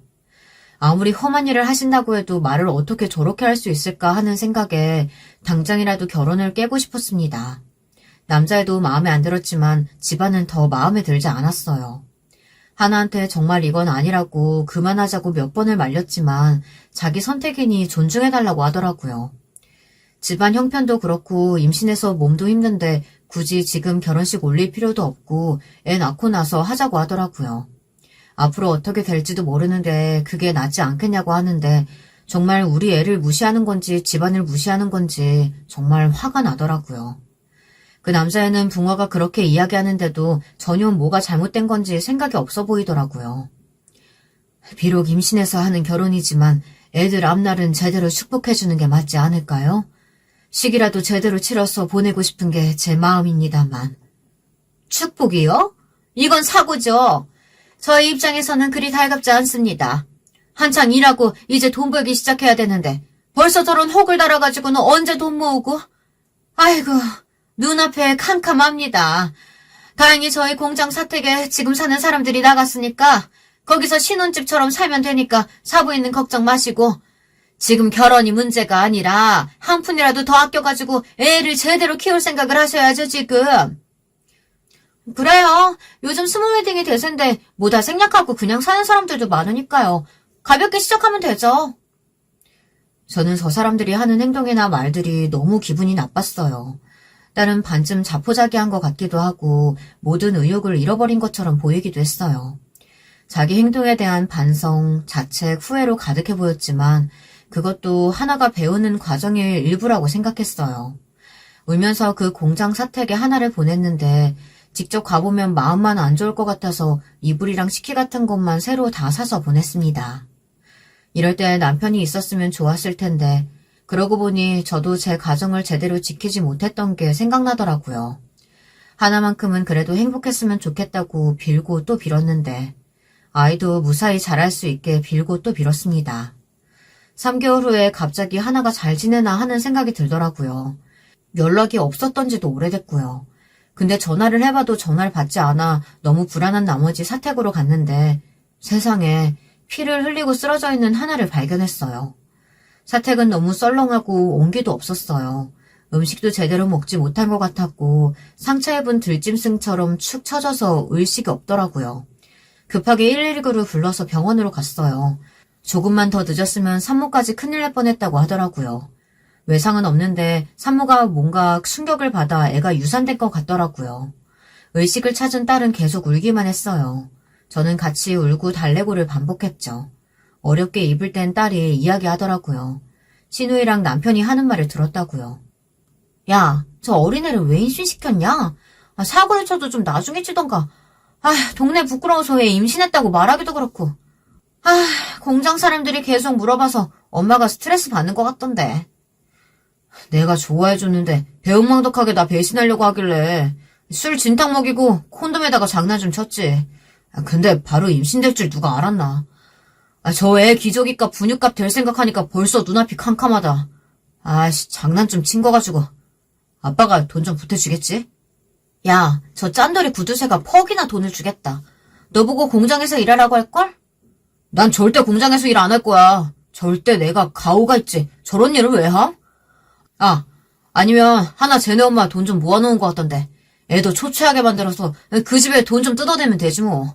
아무리 험한 일을 하신다고 해도 말을 어떻게 저렇게 할 수 있을까 하는 생각에 당장이라도 결혼을 깨고 싶었습니다. 남자애도 마음에 안 들었지만 집안은 더 마음에 들지 않았어요. 하나한테 정말 이건 아니라고 그만하자고 몇 번을 말렸지만 자기 선택이니 존중해달라고 하더라고요. 집안 형편도 그렇고 임신해서 몸도 힘든데 굳이 지금 결혼식 올릴 필요도 없고 애 낳고 나서 하자고 하더라고요. 앞으로 어떻게 될지도 모르는데 그게 낫지 않겠냐고 하는데 정말 우리 애를 무시하는 건지 집안을 무시하는 건지 정말 화가 나더라고요. 그 남자애는 붕어가 그렇게 이야기하는데도 전혀 뭐가 잘못된 건지 생각이 없어 보이더라고요. 비록 임신해서 하는 결혼이지만 애들 앞날은 제대로 축복해주는 게 맞지 않을까요? 식이라도 제대로 치러서 보내고 싶은 게 제 마음입니다만. 축복이요? 이건 사고죠. 저희 입장에서는 그리 달갑지 않습니다. 한창 일하고 이제 돈 벌기 시작해야 되는데 벌써 저런 혹을 달아가지고는 언제 돈 모으고? 아이고, 눈앞에 캄캄합니다. 다행히 저희 공장 사택에 지금 사는 사람들이 나갔으니까 거기서 신혼집처럼 살면 되니까 사부인은 걱정 마시고 지금 결혼이 문제가 아니라 한 푼이라도 더 아껴가지고 애를 제대로 키울 생각을 하셔야죠 지금. 그래요. 요즘 스몰 웨딩이 대세인데 뭐다 생략하고 그냥 사는 사람들도 많으니까요. 가볍게 시작하면 되죠. 저는 저 사람들이 하는 행동이나 말들이 너무 기분이 나빴어요. 딸은 반쯤 자포자기한 것 같기도 하고 모든 의욕을 잃어버린 것처럼 보이기도 했어요. 자기 행동에 대한 반성, 자책, 후회로 가득해 보였지만 그것도 하나가 배우는 과정의 일부라고 생각했어요. 울면서 그 공장 사택에 하나를 보냈는데 직접 가보면 마음만 안 좋을 것 같아서 이불이랑 식기 같은 것만 새로 다 사서 보냈습니다. 이럴 때 남편이 있었으면 좋았을 텐데 그러고 보니 저도 제 가정을 제대로 지키지 못했던 게 생각나더라고요. 하나만큼은 그래도 행복했으면 좋겠다고 빌고 또 빌었는데 아이도 무사히 자랄 수 있게 빌고 또 빌었습니다. 3개월 후에 갑자기 하나가 잘 지내나 하는 생각이 들더라고요. 연락이 없었던 지도 오래됐고요. 근데 전화를 해봐도 전화를 받지 않아 너무 불안한 나머지 사택으로 갔는데 세상에 피를 흘리고 쓰러져 있는 하나를 발견했어요. 사택은 너무 썰렁하고 온기도 없었어요. 음식도 제대로 먹지 못한 것 같았고 상처 입은 들짐승처럼 축 처져서 의식이 없더라고요. 급하게 119를 불러서 병원으로 갔어요. 조금만 더 늦었으면 산모까지 큰일 날 뻔했다고 하더라고요. 외상은 없는데 산모가 뭔가 충격을 받아 애가 유산된 것 같더라고요. 의식을 찾은 딸은 계속 울기만 했어요. 저는 같이 울고 달래고를 반복했죠. 어렵게 입을 땐 딸이 이야기하더라고요. 신우이랑 남편이 하는 말을 들었다고요. 야, 저 어린애를 왜 임신시켰냐? 사고를 쳐도 좀 나중에 치던가. 동네 부끄러워서 애 임신했다고 말하기도 그렇고. 공장 사람들이 계속 물어봐서 엄마가 스트레스 받는 것 같던데. 내가 좋아해줬는데 배은망덕하게 나 배신하려고 하길래 술 진탕 먹이고 콘돔에다가 장난 좀 쳤지. 근데 바로 임신될 줄 누가 알았나. 저 애 기저귀값 분유값 될 생각하니까 벌써 눈앞이 캄캄하다. 장난 좀 친 거 가지고. 아빠가 돈 좀 보태주겠지? 야, 저 짠돌이 구두쇠가 퍽이나 돈을 주겠다. 너 보고 공장에서 일하라고 할걸? 난 절대 공장에서 일 안 할 거야. 절대 내가 가오가 있지. 저런 일을 왜 함? 아, 아니면 하나 쟤네 엄마 돈 좀 모아놓은 것 같던데. 애도 초췌하게 만들어서 그 집에 돈 좀 뜯어내면 되지 뭐.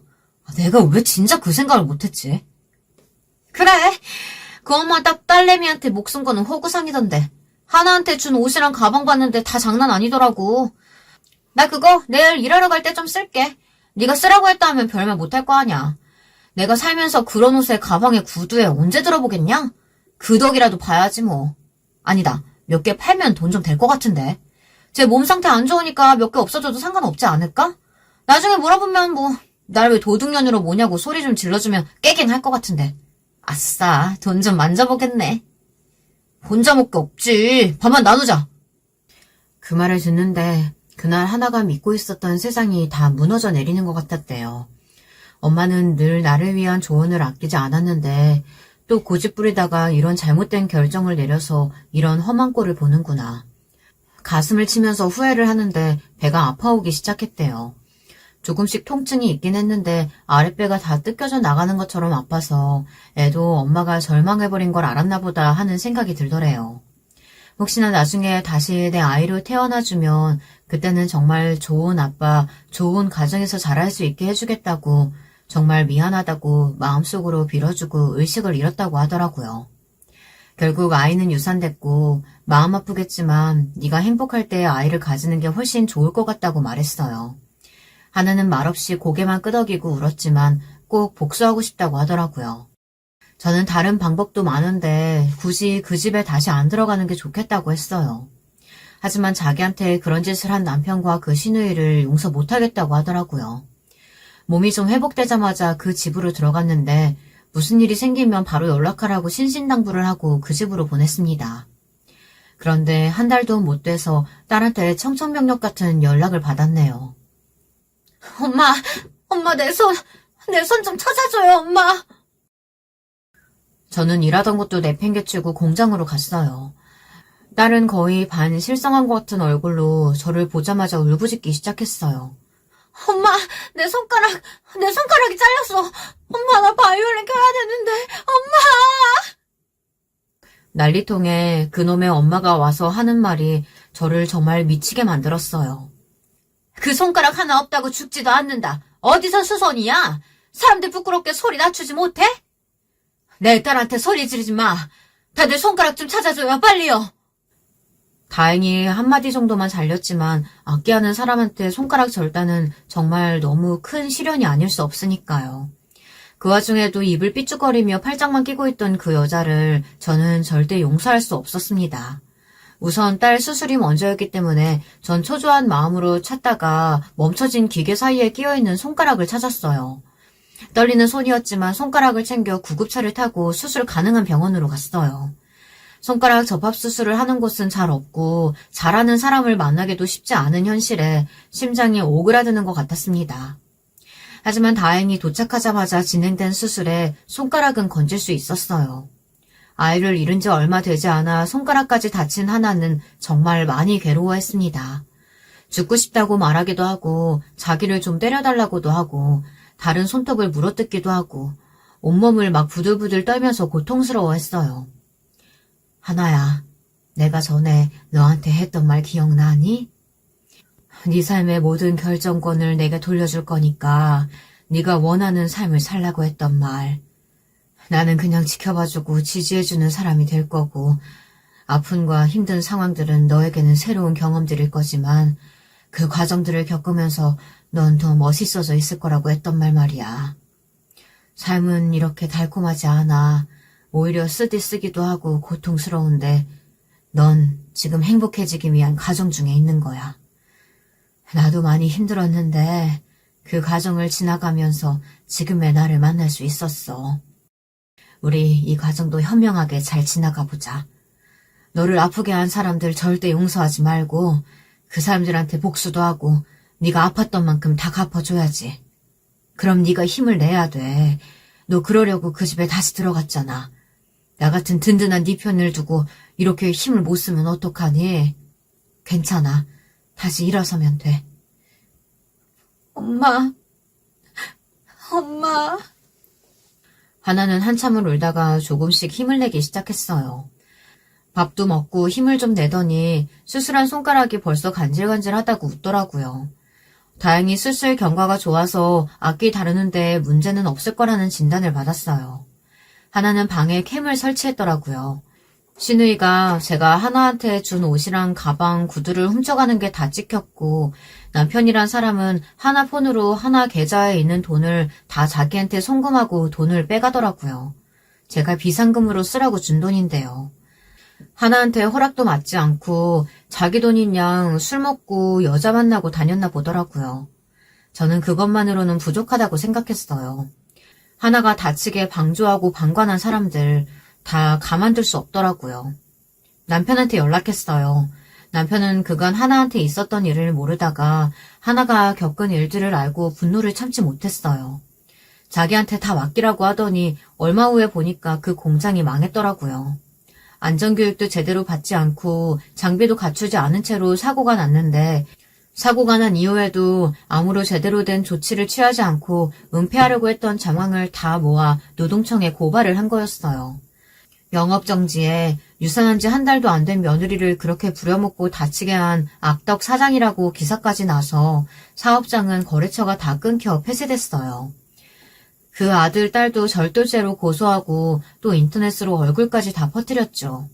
내가 왜 진짜 그 생각을 못했지? 그래. 그 엄마 딱 딸내미한테 목숨 거는 호구상이던데. 하나한테 준 옷이랑 가방 봤는데 다 장난 아니더라고. 나 그거 내일 일하러 갈 때 좀 쓸게. 네가 쓰라고 했다 하면 별말 못할 거 아냐. 내가 살면서 그런 옷에 가방에 구두에 언제 들어보겠냐? 그 덕이라도 봐야지 뭐. 아니다. 몇 개 팔면 돈 좀 될 것 같은데. 제 몸 상태 안 좋으니까 몇 개 없어져도 상관없지 않을까? 나중에 물어보면 뭐 날 왜 도둑년으로 뭐냐고 소리 좀 질러주면 깨갱 할 것 같은데. 아싸, 돈 좀 만져보겠네. 혼자 먹기 없지. 밥만 나누자. 그 말을 듣는데 그날 하나가 믿고 있었던 세상이 다 무너져 내리는 것 같았대요. 엄마는 늘 나를 위한 조언을 아끼지 않았는데 또 고집부리다가 이런 잘못된 결정을 내려서 이런 험한 꼴을 보는구나. 가슴을 치면서 후회를 하는데 배가 아파오기 시작했대요. 조금씩 통증이 있긴 했는데 아랫배가 다 뜯겨져 나가는 것처럼 아파서 애도 엄마가 절망해버린 걸 알았나 보다 하는 생각이 들더래요. 혹시나 나중에 다시 내 아이로 태어나주면 그때는 정말 좋은 아빠, 좋은 가정에서 자랄 수 있게 해주겠다고 정말 미안하다고 마음속으로 빌어주고 의식을 잃었다고 하더라고요. 결국 아이는 유산됐고 마음 아프겠지만 네가 행복할 때 아이를 가지는 게 훨씬 좋을 것 같다고 말했어요. 하나는 말없이 고개만 끄덕이고 울었지만 꼭 복수하고 싶다고 하더라고요. 저는 다른 방법도 많은데 굳이 그 집에 다시 안 들어가는 게 좋겠다고 했어요. 하지만 자기한테 그런 짓을 한 남편과 그 시누이를 용서 못하겠다고 하더라고요. 몸이 좀 회복되자마자 그 집으로 들어갔는데 무슨 일이 생기면 바로 연락하라고 신신당부를 하고 그 집으로 보냈습니다. 그런데 한 달도 못 돼서 딸한테 청천벽력 같은 연락을 받았네요. 엄마 내 손 좀 찾아줘요, 엄마. 저는 일하던 것도 내팽개치고 공장으로 갔어요. 딸은 거의 반 실성한 것 같은 얼굴로 저를 보자마자 울부짖기 시작했어요. 엄마, 내 손가락이 잘렸어. 엄마, 나 바이올린 켜야 되는데, 엄마! 난리통에 그놈의 엄마가 와서 하는 말이 저를 정말 미치게 만들었어요. 그 손가락 하나 없다고 죽지도 않는다. 어디서 수선이야? 사람들 부끄럽게 소리 낮추지 못해? 내 딸한테 소리 지르지 마. 다들 손가락 좀 찾아줘요, 빨리요. 다행히 한마디 정도만 잘렸지만 악기하는 사람한테 손가락 절단은 정말 너무 큰 시련이 아닐 수 없으니까요. 그 와중에도 입을 삐죽거리며 팔짱만 끼고 있던 그 여자를 저는 절대 용서할 수 없었습니다. 우선 딸 수술이 먼저였기 때문에 전 초조한 마음으로 찾다가 멈춰진 기계 사이에 끼어있는 손가락을 찾았어요. 떨리는 손이었지만 손가락을 챙겨 구급차를 타고 수술 가능한 병원으로 갔어요. 손가락 접합 수술을 하는 곳은 잘 없고 잘하는 사람을 만나기도 쉽지 않은 현실에 심장이 오그라드는 것 같았습니다. 하지만 다행히 도착하자마자 진행된 수술에 손가락은 건질 수 있었어요. 아이를 잃은 지 얼마 되지 않아 손가락까지 다친 하나는 정말 많이 괴로워했습니다. 죽고 싶다고 말하기도 하고 자기를 좀 때려달라고도 하고 다른 손톱을 물어뜯기도 하고 온몸을 막 부들부들 떨면서 고통스러워했어요. 하나야, 내가 전에 너한테 했던 말 기억나니? 네 삶의 모든 결정권을 내게 돌려줄 거니까 네가 원하는 삶을 살라고 했던 말. 나는 그냥 지켜봐주고 지지해주는 사람이 될 거고 아픔과 힘든 상황들은 너에게는 새로운 경험들일 거지만 그 과정들을 겪으면서 넌 더 멋있어져 있을 거라고 했던 말 말이야. 삶은 이렇게 달콤하지 않아. 오히려 쓰기도 하고 고통스러운데 넌 지금 행복해지기 위한 과정 중에 있는 거야. 나도 많이 힘들었는데 그 과정을 지나가면서 지금의 나를 만날 수 있었어. 우리 이 과정도 현명하게 잘 지나가 보자. 너를 아프게 한 사람들 절대 용서하지 말고 그 사람들한테 복수도 하고 네가 아팠던 만큼 다 갚아줘야지. 그럼 네가 힘을 내야 돼. 너 그러려고 그 집에 다시 들어갔잖아. 나 같은 든든한 네 편을 두고 이렇게 힘을 못 쓰면 어떡하니? 괜찮아. 다시 일어서면 돼. 엄마. 하나는 한참을 울다가 조금씩 힘을 내기 시작했어요. 밥도 먹고 힘을 좀 내더니 수술한 손가락이 벌써 간질간질하다고 웃더라고요. 다행히 수술 경과가 좋아서 악기 다루는데 문제는 없을 거라는 진단을 받았어요. 하나는 방에 캠을 설치했더라고요. 시누이가 제가 하나한테 준 옷이랑 가방, 구두를 훔쳐가는 게 다 찍혔고 남편이란 사람은 하나 폰으로 하나 계좌에 있는 돈을 다 자기한테 송금하고 돈을 빼가더라고요. 제가 비상금으로 쓰라고 준 돈인데요. 하나한테 허락도 맞지 않고 자기 돈인 양 술 먹고 여자 만나고 다녔나 보더라고요. 저는 그것만으로는 부족하다고 생각했어요. 하나가 다치게 방조하고 방관한 사람들 다 가만둘 수 없더라고요. 남편한테 연락했어요. 남편은 그간 하나한테 있었던 일을 모르다가 하나가 겪은 일들을 알고 분노를 참지 못했어요. 자기한테 다 맡기라고 하더니 얼마 후에 보니까 그 공장이 망했더라고요. 안전교육도 제대로 받지 않고 장비도 갖추지 않은 채로 사고가 났는데 사고가 난 이후에도 아무로 제대로 된 조치를 취하지 않고 은폐하려고 했던 정황을 다 모아 노동청에 고발을 한 거였어요. 영업정지에 유산한 지 한 달도 안 된 며느리를 그렇게 부려먹고 다치게 한 악덕 사장이라고 기사까지 나서 사업장은 거래처가 다 끊겨 폐쇄됐어요. 그 아들, 딸도 절도죄로 고소하고 또 인터넷으로 얼굴까지 다 퍼뜨렸죠.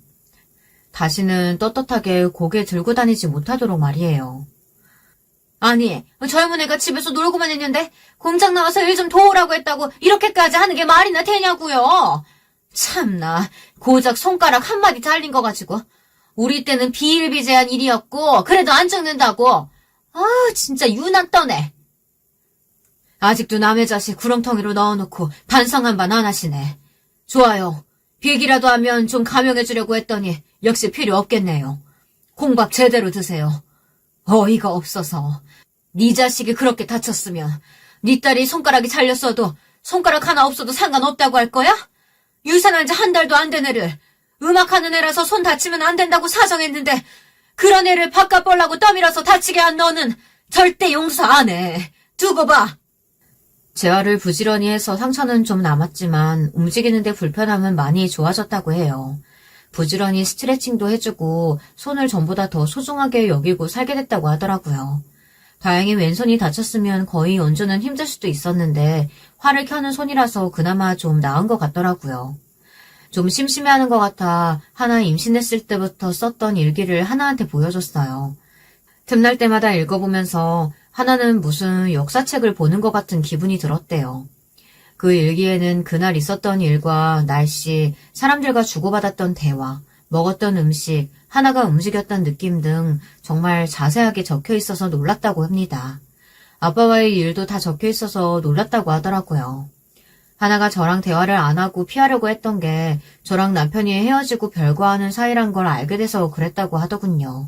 다시는 떳떳하게 고개 들고 다니지 못하도록 말이에요. 아니, 젊은 애가 집에서 놀고만 있는데 공장 나와서 일 좀 도우라고 했다고 이렇게까지 하는 게 말이나 되냐고요. 참나, 고작 손가락 한마디 잘린 거 가지고. 우리 때는 비일비재한 일이었고 그래도 안 죽는다고. 아, 진짜 유난 떠네. 아직도 남의 자식 구렁텅이로 넣어놓고 반성한 반 안 하시네. 좋아요. 비기라도 하면 좀 감형해주려고 했더니 역시 필요 없겠네요. 콩밥 제대로 드세요. 어이가 없어서. 네 자식이 그렇게 다쳤으면 네 딸이 손가락이 잘렸어도 손가락 하나 없어도 상관없다고 할 거야? 유산한 지 한 달도 안 된 애를 음악하는 애라서 손 다치면 안 된다고 사정했는데 그런 애를 바깥 벌라고 떠밀어서 다치게 한 너는 절대 용서 안 해. 두고 봐. 재활을 부지런히 해서 상처는 좀 남았지만 움직이는데 불편함은 많이 좋아졌다고 해요. 부지런히 스트레칭도 해주고 손을 전보다 더 소중하게 여기고 살게 됐다고 하더라고요. 다행히 왼손이 다쳤으면 거의 연주는 힘들 수도 있었는데 활을 켜는 손이라서 그나마 좀 나은 것 같더라고요. 좀 심심해하는 것 같아 하나 임신했을 때부터 썼던 일기를 하나한테 보여줬어요. 틈날 때마다 읽어보면서 하나는 무슨 역사책을 보는 것 같은 기분이 들었대요. 그 일기에는 그날 있었던 일과 날씨, 사람들과 주고받았던 대화, 먹었던 음식, 하나가 움직였던 느낌 등 정말 자세하게 적혀 있어서 놀랐다고 합니다. 아빠와의 일도 다 적혀 있어서 놀랐다고 하더라고요. 하나가 저랑 대화를 안 하고 피하려고 했던 게 저랑 남편이 헤어지고 별거하는 사이란 걸 알게 돼서 그랬다고 하더군요.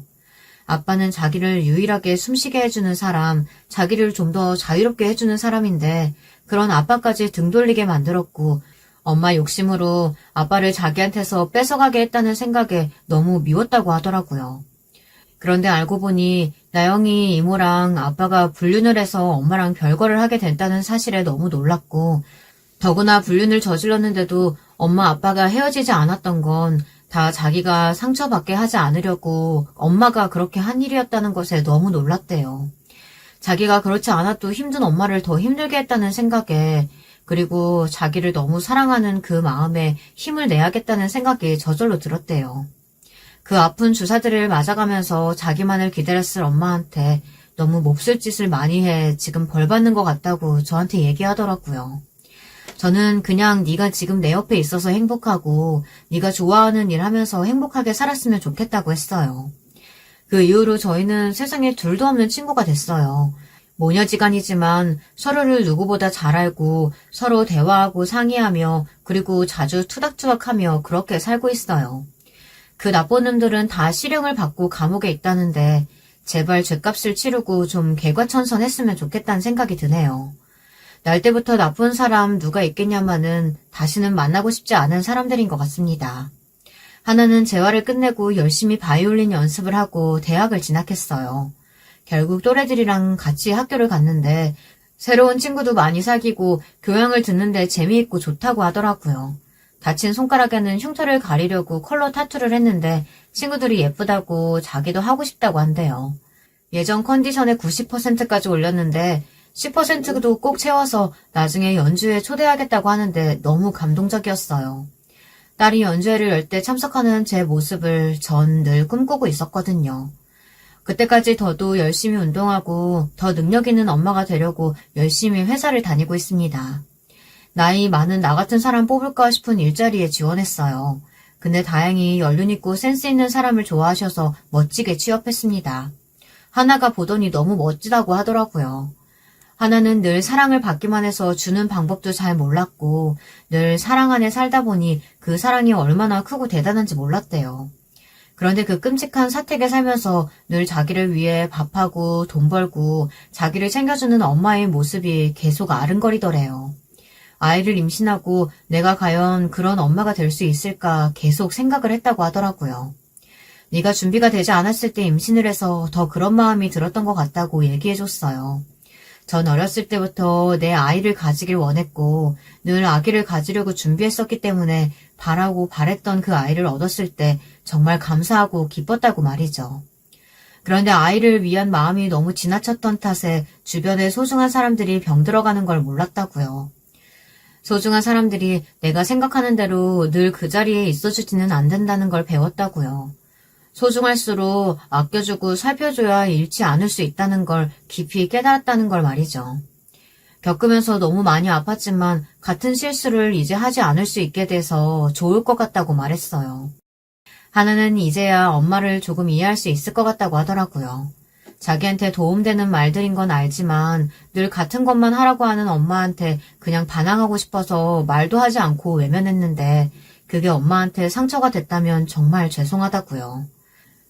아빠는 자기를 유일하게 숨쉬게 해주는 사람, 자기를 좀 더 자유롭게 해주는 사람인데 그런 아빠까지 등 돌리게 만들었고 엄마 욕심으로 아빠를 자기한테서 뺏어가게 했다는 생각에 너무 미웠다고 하더라고요. 그런데 알고 보니 나영이 이모랑 아빠가 불륜을 해서 엄마랑 별거를 하게 됐다는 사실에 너무 놀랐고 더구나 불륜을 저질렀는데도 엄마 아빠가 헤어지지 않았던 건 다 자기가 상처받게 하지 않으려고 엄마가 그렇게 한 일이었다는 것에 너무 놀랐대요. 자기가 그렇지 않아도 힘든 엄마를 더 힘들게 했다는 생각에 그리고 자기를 너무 사랑하는 그 마음에 힘을 내야겠다는 생각이 저절로 들었대요. 그 아픈 주사들을 맞아가면서 자기만을 기다렸을 엄마한테 너무 몹쓸 짓을 많이 해 지금 벌 받는 것 같다고 저한테 얘기하더라고요. 저는 그냥 네가 지금 내 옆에 있어서 행복하고 네가 좋아하는 일 하면서 행복하게 살았으면 좋겠다고 했어요. 그 이후로 저희는 세상에 둘도 없는 친구가 됐어요. 모녀지간이지만 서로를 누구보다 잘 알고 서로 대화하고 상의하며 그리고 자주 투닥투닥하며 그렇게 살고 있어요. 그 나쁜 놈들은 다 실형을 받고 감옥에 있다는데 제발 죗값을 치르고 좀 개과천선했으면 좋겠다는 생각이 드네요. 날 때부터 나쁜 사람 누가 있겠냐마는 다시는 만나고 싶지 않은 사람들인 것 같습니다. 하나는 재활을 끝내고 열심히 바이올린 연습을 하고 대학을 진학했어요. 결국 또래들이랑 같이 학교를 갔는데 새로운 친구도 많이 사귀고 교양을 듣는데 재미있고 좋다고 하더라고요. 다친 손가락에는 흉터를 가리려고 컬러 타투를 했는데 친구들이 예쁘다고 자기도 하고 싶다고 한대요. 예전 컨디션의 90%까지 올렸는데 10%도 꼭 채워서 나중에 연주회 초대하겠다고 하는데 너무 감동적이었어요. 딸이 연주회를 열 때 참석하는 제 모습을 전 늘 꿈꾸고 있었거든요. 그때까지 저도 열심히 운동하고 더 능력 있는 엄마가 되려고 열심히 회사를 다니고 있습니다. 나이 많은 나 같은 사람 뽑을까 싶은 일자리에 지원했어요. 근데 다행히 연륜 있고 센스 있는 사람을 좋아하셔서 멋지게 취업했습니다. 하나가 보더니 너무 멋지다고 하더라고요. 하나는 늘 사랑을 받기만 해서 주는 방법도 잘 몰랐고 늘 사랑 안에 살다 보니 그 사랑이 얼마나 크고 대단한지 몰랐대요. 그런데 그 끔찍한 사택에 살면서 늘 자기를 위해 밥하고 돈 벌고 자기를 챙겨주는 엄마의 모습이 계속 아른거리더래요. 아이를 임신하고 내가 과연 그런 엄마가 될 수 있을까 계속 생각을 했다고 하더라고요. 네가 준비가 되지 않았을 때 임신을 해서 더 그런 마음이 들었던 것 같다고 얘기해줬어요. 전 어렸을 때부터 내 아이를 가지길 원했고 늘 아기를 가지려고 준비했었기 때문에 바라고 바랬던 그 아이를 얻었을 때 정말 감사하고 기뻤다고 말이죠. 그런데 아이를 위한 마음이 너무 지나쳤던 탓에 주변에 소중한 사람들이 병들어가는 걸 몰랐다고요. 소중한 사람들이 내가 생각하는 대로 늘 그 자리에 있어주지는 안 된다는 걸 배웠다고요. 소중할수록 아껴주고 살펴줘야 잃지 않을 수 있다는 걸 깊이 깨달았다는 걸 말이죠. 겪으면서 너무 많이 아팠지만 같은 실수를 이제 하지 않을 수 있게 돼서 좋을 것 같다고 말했어요. 하나는 이제야 엄마를 조금 이해할 수 있을 것 같다고 하더라고요. 자기한테 도움되는 말들인 건 알지만 늘 같은 것만 하라고 하는 엄마한테 그냥 반항하고 싶어서 말도 하지 않고 외면했는데 그게 엄마한테 상처가 됐다면 정말 죄송하다고요.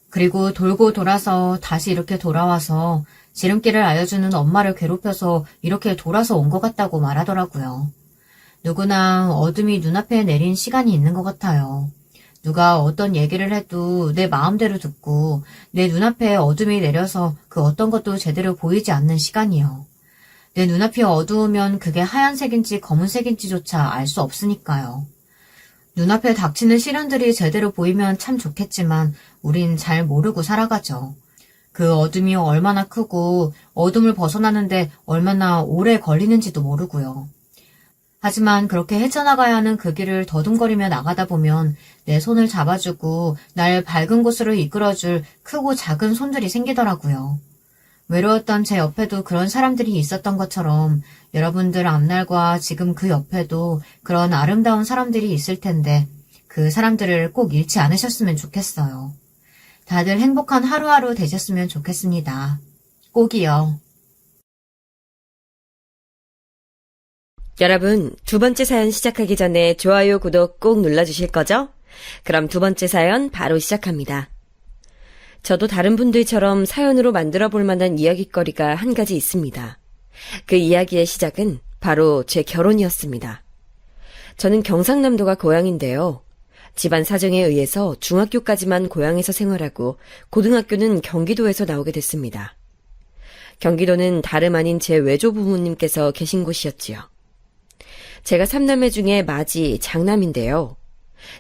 그리고 돌고 돌아서 다시 이렇게 돌아와서 지름길을 알려주는 엄마를 괴롭혀서 이렇게 돌아서 온 것 같다고 말하더라고요. 누구나 어둠이 눈앞에 내린 시간이 있는 것 같아요. 누가 어떤 얘기를 해도 내 마음대로 듣고 내 눈앞에 어둠이 내려서 그 어떤 것도 제대로 보이지 않는 시간이요. 내 눈앞이 어두우면 그게 하얀색인지 검은색인지조차 알 수 없으니까요. 눈앞에 닥치는 시련들이 제대로 보이면 참 좋겠지만 우린 잘 모르고 살아가죠. 그 어둠이 얼마나 크고 어둠을 벗어나는데 얼마나 오래 걸리는지도 모르고요. 하지만 그렇게 헤쳐나가야 하는 그 길을 더듬거리며 나가다 보면 내 손을 잡아주고 날 밝은 곳으로 이끌어줄 크고 작은 손들이 생기더라고요. 외로웠던 제 옆에도 그런 사람들이 있었던 것처럼 여러분들 앞날과 지금 그 옆에도 그런 아름다운 사람들이 있을 텐데 그 사람들을 꼭 잃지 않으셨으면 좋겠어요. 다들 행복한 하루하루 되셨으면 좋겠습니다. 꼭이요. 여러분, 두 번째 사연 시작하기 전에 좋아요, 구독 꼭 눌러주실 거죠? 그럼 두 번째 사연 바로 시작합니다. 저도 다른 분들처럼 사연으로 만들어 볼 만한 이야깃거리가 한 가지 있습니다. 그 이야기의 시작은 바로 제 결혼이었습니다. 저는 경상남도가 고향인데요. 집안 사정에 의해서 중학교까지만 고향에서 생활하고 고등학교는 경기도에서 나오게 됐습니다. 경기도는 다름 아닌 제 외조 부모님께서 계신 곳이었지요. 제가 3남매 중에 맏이 장남인데요.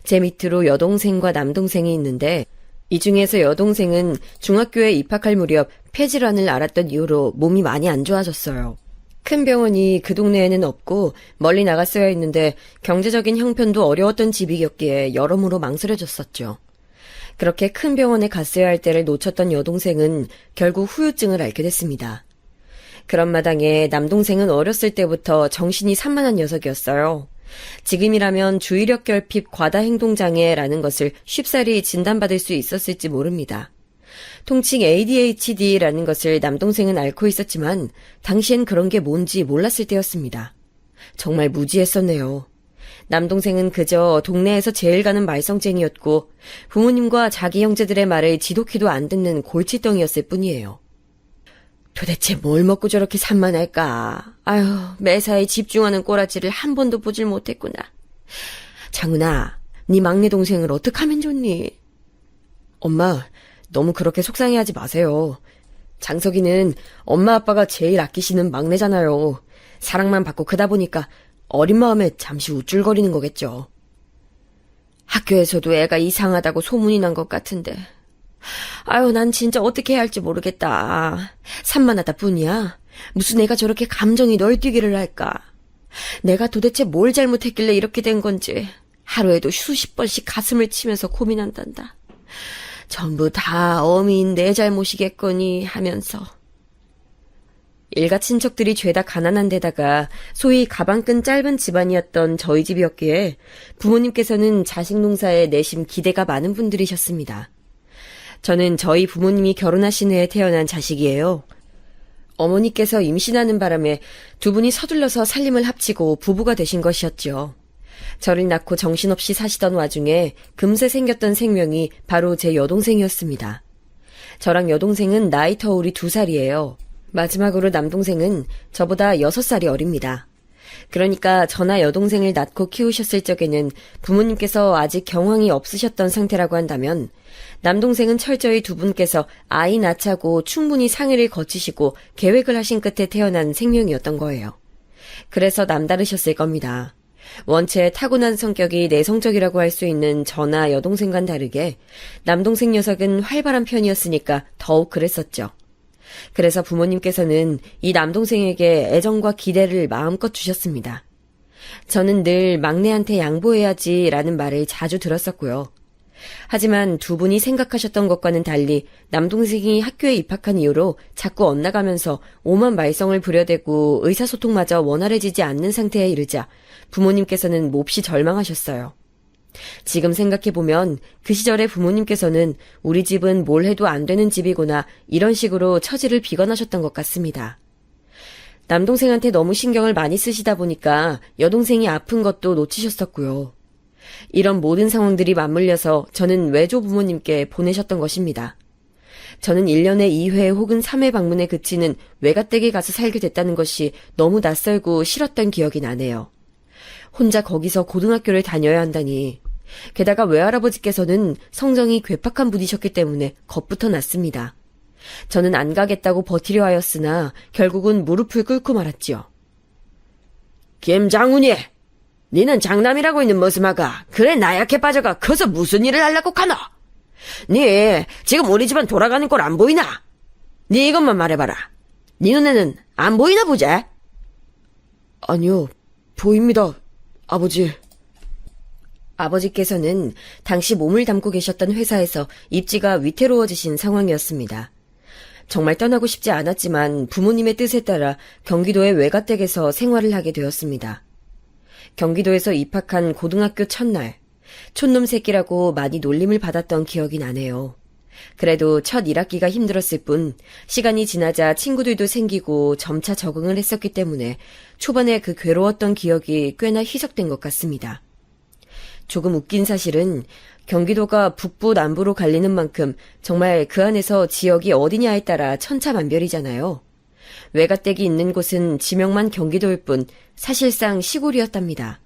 제 밑으로 여동생과 남동생이 있는데 이 중에서 여동생은 중학교에 입학할 무렵 폐질환을 앓았던 이유로 몸이 많이 안 좋아졌어요. 큰 병원이 그 동네에는 없고 멀리 나갔어야 했는데 경제적인 형편도 어려웠던 집이었기에 여러모로 망설여졌었죠. 그렇게 큰 병원에 갔어야 할 때를 놓쳤던 여동생은 결국 후유증을 앓게 됐습니다. 그런 마당에 남동생은 어렸을 때부터 정신이 산만한 녀석이었어요. 지금이라면 주의력 결핍 과다행동장애라는 것을 쉽사리 진단받을 수 있었을지 모릅니다. 통칭 ADHD라는 것을 남동생은 앓고 있었지만 당시엔 그런 게 뭔지 몰랐을 때였습니다. 정말 무지했었네요. 남동생은 그저 동네에서 제일 가는 말썽쟁이였고 부모님과 자기 형제들의 말을 지독히도 안 듣는 골칫덩이였을 뿐이에요. 도대체 뭘 먹고 저렇게 산만할까? 아유, 매사에 집중하는 꼬라지를 한 번도 보질 못했구나. 장은아, 네 막내 동생을 어떡하면 좋니? 엄마, 너무 그렇게 속상해하지 마세요. 장석이는 엄마 아빠가 제일 아끼시는 막내잖아요. 사랑만 받고 크다 보니까 어린 마음에 잠시 우쭐거리는 거겠죠. 학교에서도 애가 이상하다고 소문이 난 것 같은데. 아유, 난 진짜 어떻게 해야 할지 모르겠다. 산만하다 뿐이야. 무슨 애가 저렇게 감정이 널뛰기를 할까. 내가 도대체 뭘 잘못했길래 이렇게 된 건지 하루에도 수십 번씩 가슴을 치면서 고민한단다. 전부 다 어미인 내 잘못이겠거니 하면서. 일가 친척들이 죄다 가난한 데다가 소위 가방끈 짧은 집안이었던 저희 집이었기에 부모님께서는 자식 농사에 내심 기대가 많은 분들이셨습니다. 저는 저희 부모님이 결혼하신 해에 태어난 자식이에요. 어머니께서 임신하는 바람에 두 분이 서둘러서 살림을 합치고 부부가 되신 것이었죠. 저를 낳고 정신없이 사시던 와중에 금세 생겼던 생명이 바로 제 여동생이었습니다. 저랑 여동생은 나이 터울이 2살이에요. 마지막으로 남동생은 저보다 6살이 어립니다. 그러니까 저나 여동생을 낳고 키우셨을 적에는 부모님께서 아직 경황이 없으셨던 상태라고 한다면 남동생은 철저히 두 분께서 아이 낳자고 충분히 상의를 거치시고 계획을 하신 끝에 태어난 생명이었던 거예요. 그래서 남다르셨을 겁니다. 원체 타고난 성격이 내성적이라고 할 수 있는 저나 여동생과는 다르게 남동생 녀석은 활발한 편이었으니까 더욱 그랬었죠. 그래서 부모님께서는 이 남동생에게 애정과 기대를 마음껏 주셨습니다. 저는 늘 막내한테 양보해야지라는 말을 자주 들었었고요. 하지만 두 분이 생각하셨던 것과는 달리 남동생이 학교에 입학한 이후로 자꾸 엇나가면서 오만 말썽을 부려대고 의사소통마저 원활해지지 않는 상태에 이르자 부모님께서는 몹시 절망하셨어요. 지금 생각해보면 그 시절에 부모님께서는 우리 집은 뭘 해도 안 되는 집이구나 이런 식으로 처지를 비관하셨던 것 같습니다. 남동생한테 너무 신경을 많이 쓰시다 보니까 여동생이 아픈 것도 놓치셨었고요. 이런 모든 상황들이 맞물려서 저는 외조 부모님께 보내셨던 것입니다. 저는 1년에 2회 혹은 3회 방문에 그치는 외가댁에 가서 살게 됐다는 것이 너무 낯설고 싫었던 기억이 나네요. 혼자 거기서 고등학교를 다녀야 한다니. 게다가 외할아버지께서는 성정이 괴팍한 분이셨기 때문에 겁부터 났습니다. 저는 안 가겠다고 버티려 하였으나 결국은 무릎을 꿇고 말았지요. 김장훈이, 니는 장남이라고 있는 머스마가 그래 나약해 빠져가 커서 무슨 일을 하려고 카노? 니 지금 우리 집안 돌아가는 꼴 안 보이나? 니 이것만 말해봐라. 니 눈에는 안 보이나 보제? 아니요, 보입니다, 아버지. 아버지께서는 당시 몸을 담고 계셨던 회사에서 입지가 위태로워지신 상황이었습니다. 정말 떠나고 싶지 않았지만 부모님의 뜻에 따라 경기도의 외가댁에서 생활을 하게 되었습니다. 경기도에서 입학한 고등학교 첫날, 촌놈 새끼라고 많이 놀림을 받았던 기억이 나네요. 그래도 첫 1학기가 힘들었을 뿐 시간이 지나자 친구들도 생기고 점차 적응을 했었기 때문에 초반에 그 괴로웠던 기억이 꽤나 희석된 것 같습니다. 조금 웃긴 사실은 경기도가 북부 남부로 갈리는 만큼 정말 그 안에서 지역이 어디냐에 따라 천차만별이잖아요. 외가댁이 있는 곳은 지명만 경기도일 뿐 사실상 시골이었답니다.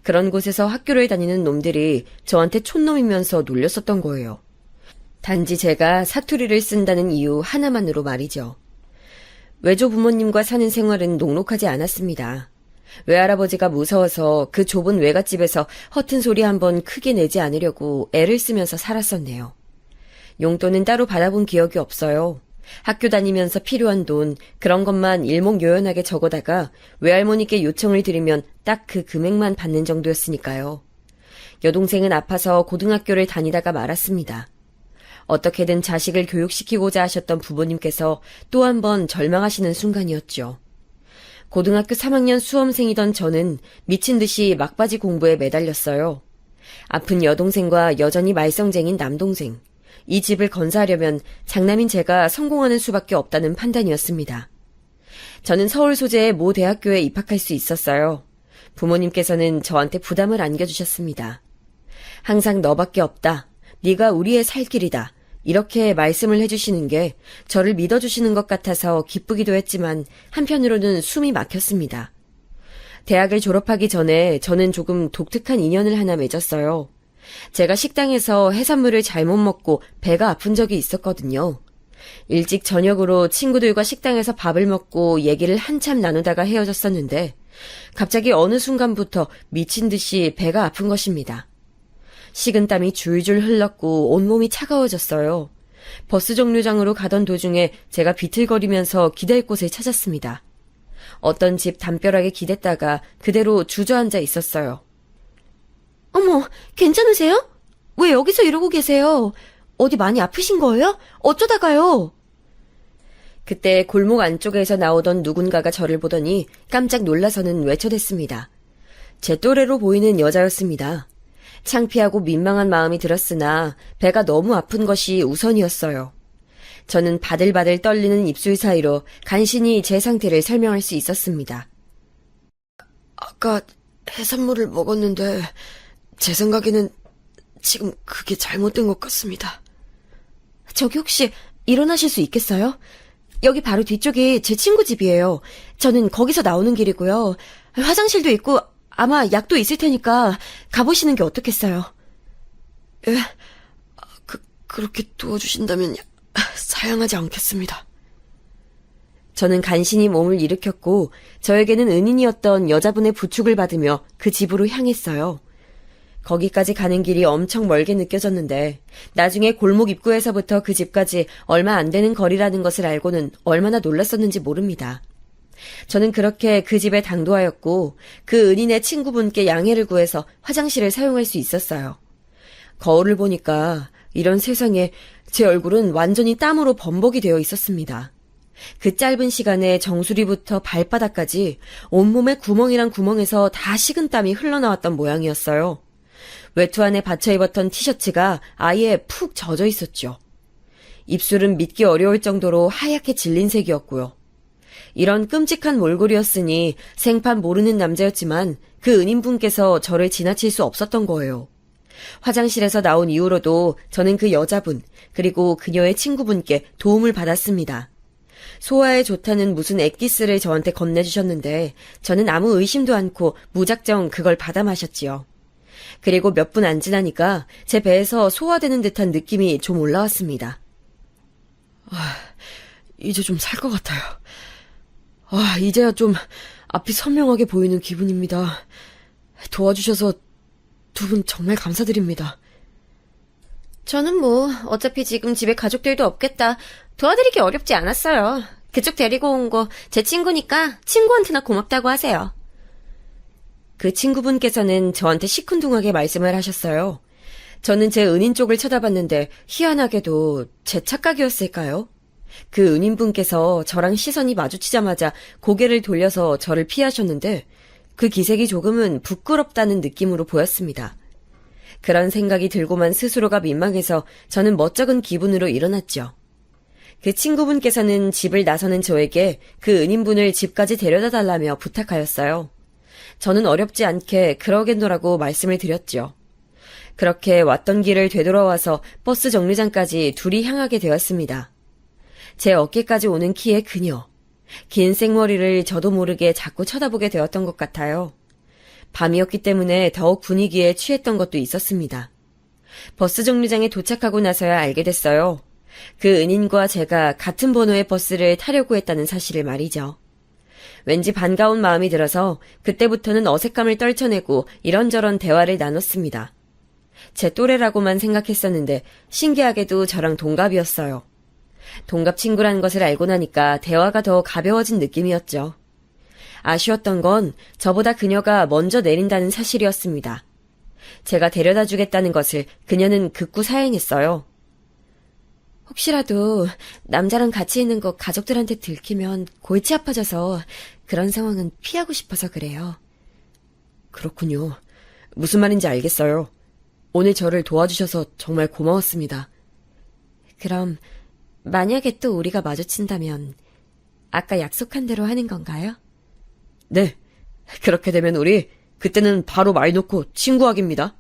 그런 곳에서 학교를 다니는 놈들이 저한테 촌놈이면서 놀렸었던 거예요. 단지 제가 사투리를 쓴다는 이유 하나만으로 말이죠. 외조 부모님과 사는 생활은 녹록하지 않았습니다. 외할아버지가 무서워서 그 좁은 외갓집에서 허튼 소리 한번 크게 내지 않으려고 애를 쓰면서 살았었네요. 용돈은 따로 받아본 기억이 없어요. 학교 다니면서 필요한 돈, 그런 것만 일목요연하게 적어다가 외할머니께 요청을 드리면 딱 그 금액만 받는 정도였으니까요. 여동생은 아파서 고등학교를 다니다가 말았습니다. 어떻게든 자식을 교육시키고자 하셨던 부모님께서 또 한 번 절망하시는 순간이었죠. 고등학교 3학년 수험생이던 저는 미친 듯이 막바지 공부에 매달렸어요. 아픈 여동생과 여전히 말썽쟁인 남동생. 이 집을 건사하려면 장남인 제가 성공하는 수밖에 없다는 판단이었습니다. 저는 서울 소재의 모 대학교에 입학할 수 있었어요. 부모님께서는 저한테 부담을 안겨주셨습니다. 항상 너밖에 없다. 네가 우리의 살 길이다. 이렇게 말씀을 해주시는 게 저를 믿어주시는 것 같아서 기쁘기도 했지만 한편으로는 숨이 막혔습니다. 대학을 졸업하기 전에 저는 조금 독특한 인연을 하나 맺었어요. 제가 식당에서 해산물을 잘못 먹고 배가 아픈 적이 있었거든요. 일찍 저녁으로 친구들과 식당에서 밥을 먹고 얘기를 한참 나누다가 헤어졌었는데 갑자기 어느 순간부터 미친 듯이 배가 아픈 것입니다. 식은땀이 줄줄 흘렀고 온몸이 차가워졌어요. 버스 정류장으로 가던 도중에 제가 비틀거리면서 기댈 곳을 찾았습니다. 어떤 집 담벼락에 기댔다가 그대로 주저앉아 있었어요. 어머, 괜찮으세요? 왜 여기서 이러고 계세요? 어디 많이 아프신 거예요? 어쩌다가요? 그때 골목 안쪽에서 나오던 누군가가 저를 보더니 깜짝 놀라서는 외쳐댔습니다. 제 또래로 보이는 여자였습니다. 창피하고 민망한 마음이 들었으나 배가 너무 아픈 것이 우선이었어요. 저는 바들바들 떨리는 입술 사이로 간신히 제 상태를 설명할 수 있었습니다. 아까 해산물을 먹었는데 제 생각에는 지금 그게 잘못된 것 같습니다. 저기 혹시 일어나실 수 있겠어요? 여기 바로 뒤쪽이 제 친구 집이에요. 저는 거기서 나오는 길이고요. 화장실도 있고 아마 약도 있을 테니까 가보시는 게 어떻겠어요? 예, 그렇게 도와주신다면 사양하지 않겠습니다. 저는 간신히 몸을 일으켰고 저에게는 은인이었던 여자분의 부축을 받으며 그 집으로 향했어요. 거기까지 가는 길이 엄청 멀게 느껴졌는데 나중에 골목 입구에서부터 그 집까지 얼마 안 되는 거리라는 것을 알고는 얼마나 놀랐었는지 모릅니다. 저는 그렇게 그 집에 당도하였고 그 은인의 친구분께 양해를 구해서 화장실을 사용할 수 있었어요. 거울을 보니까 이런 세상에 제 얼굴은 완전히 땀으로 범벅이 되어 있었습니다. 그 짧은 시간에 정수리부터 발바닥까지 온몸에 구멍이란 구멍에서 다 식은땀이 흘러나왔던 모양이었어요. 외투 안에 받쳐 입었던 티셔츠가 아예 푹 젖어 있었죠. 입술은 믿기 어려울 정도로 하얗게 질린 색이었고요. 이런 끔찍한 몰골이었으니 생판 모르는 남자였지만 그 은인분께서 저를 지나칠 수 없었던 거예요. 화장실에서 나온 이후로도 저는 그 여자분 그리고 그녀의 친구분께 도움을 받았습니다. 소화에 좋다는 무슨 액기스를 저한테 건네주셨는데 저는 아무 의심도 않고 무작정 그걸 받아 마셨지요. 그리고 몇 분 안 지나니까 제 배에서 소화되는 듯한 느낌이 좀 올라왔습니다. 이제 좀 살 것 같아요. 이제야 좀 앞이 선명하게 보이는 기분입니다. 도와주셔서 두 분 정말 감사드립니다. 저는 어차피 지금 집에 가족들도 없겠다. 도와드리기 어렵지 않았어요. 그쪽 데리고 온 거 제 친구니까 친구한테나 고맙다고 하세요. 그 친구분께서는 저한테 시큰둥하게 말씀을 하셨어요. 저는 제 은인 쪽을 쳐다봤는데 희한하게도 제 착각이었을까요? 그 은인분께서 저랑 시선이 마주치자마자 고개를 돌려서 저를 피하셨는데 그 기색이 조금은 부끄럽다는 느낌으로 보였습니다. 그런 생각이 들고만 스스로가 민망해서 저는 멋쩍은 기분으로 일어났죠. 그 친구분께서는 집을 나서는 저에게 그 은인분을 집까지 데려다 달라며 부탁하였어요. 저는 어렵지 않게 그러겠노라고 말씀을 드렸죠. 그렇게 왔던 길을 되돌아와서 버스 정류장까지 둘이 향하게 되었습니다. 제 어깨까지 오는 키의 그녀. 긴 생머리를 저도 모르게 자꾸 쳐다보게 되었던 것 같아요. 밤이었기 때문에 더욱 분위기에 취했던 것도 있었습니다. 버스 정류장에 도착하고 나서야 알게 됐어요. 그 은인과 제가 같은 번호의 버스를 타려고 했다는 사실을 말이죠. 왠지 반가운 마음이 들어서 그때부터는 어색감을 떨쳐내고 이런저런 대화를 나눴습니다. 제 또래라고만 생각했었는데 신기하게도 저랑 동갑이었어요. 동갑 친구라는 것을 알고 나니까 대화가 더 가벼워진 느낌이었죠. 아쉬웠던 건 저보다 그녀가 먼저 내린다는 사실이었습니다. 제가 데려다 주겠다는 것을 그녀는 극구 사양했어요. 혹시라도 남자랑 같이 있는 거 가족들한테 들키면 골치 아파져서 그런 상황은 피하고 싶어서 그래요. 그렇군요. 무슨 말인지 알겠어요. 오늘 저를 도와주셔서 정말 고마웠습니다. 그럼 만약에 또 우리가 마주친다면 아까 약속한 대로 하는 건가요? 네. 그렇게 되면 우리 그때는 바로 말 놓고 친구하기입니다.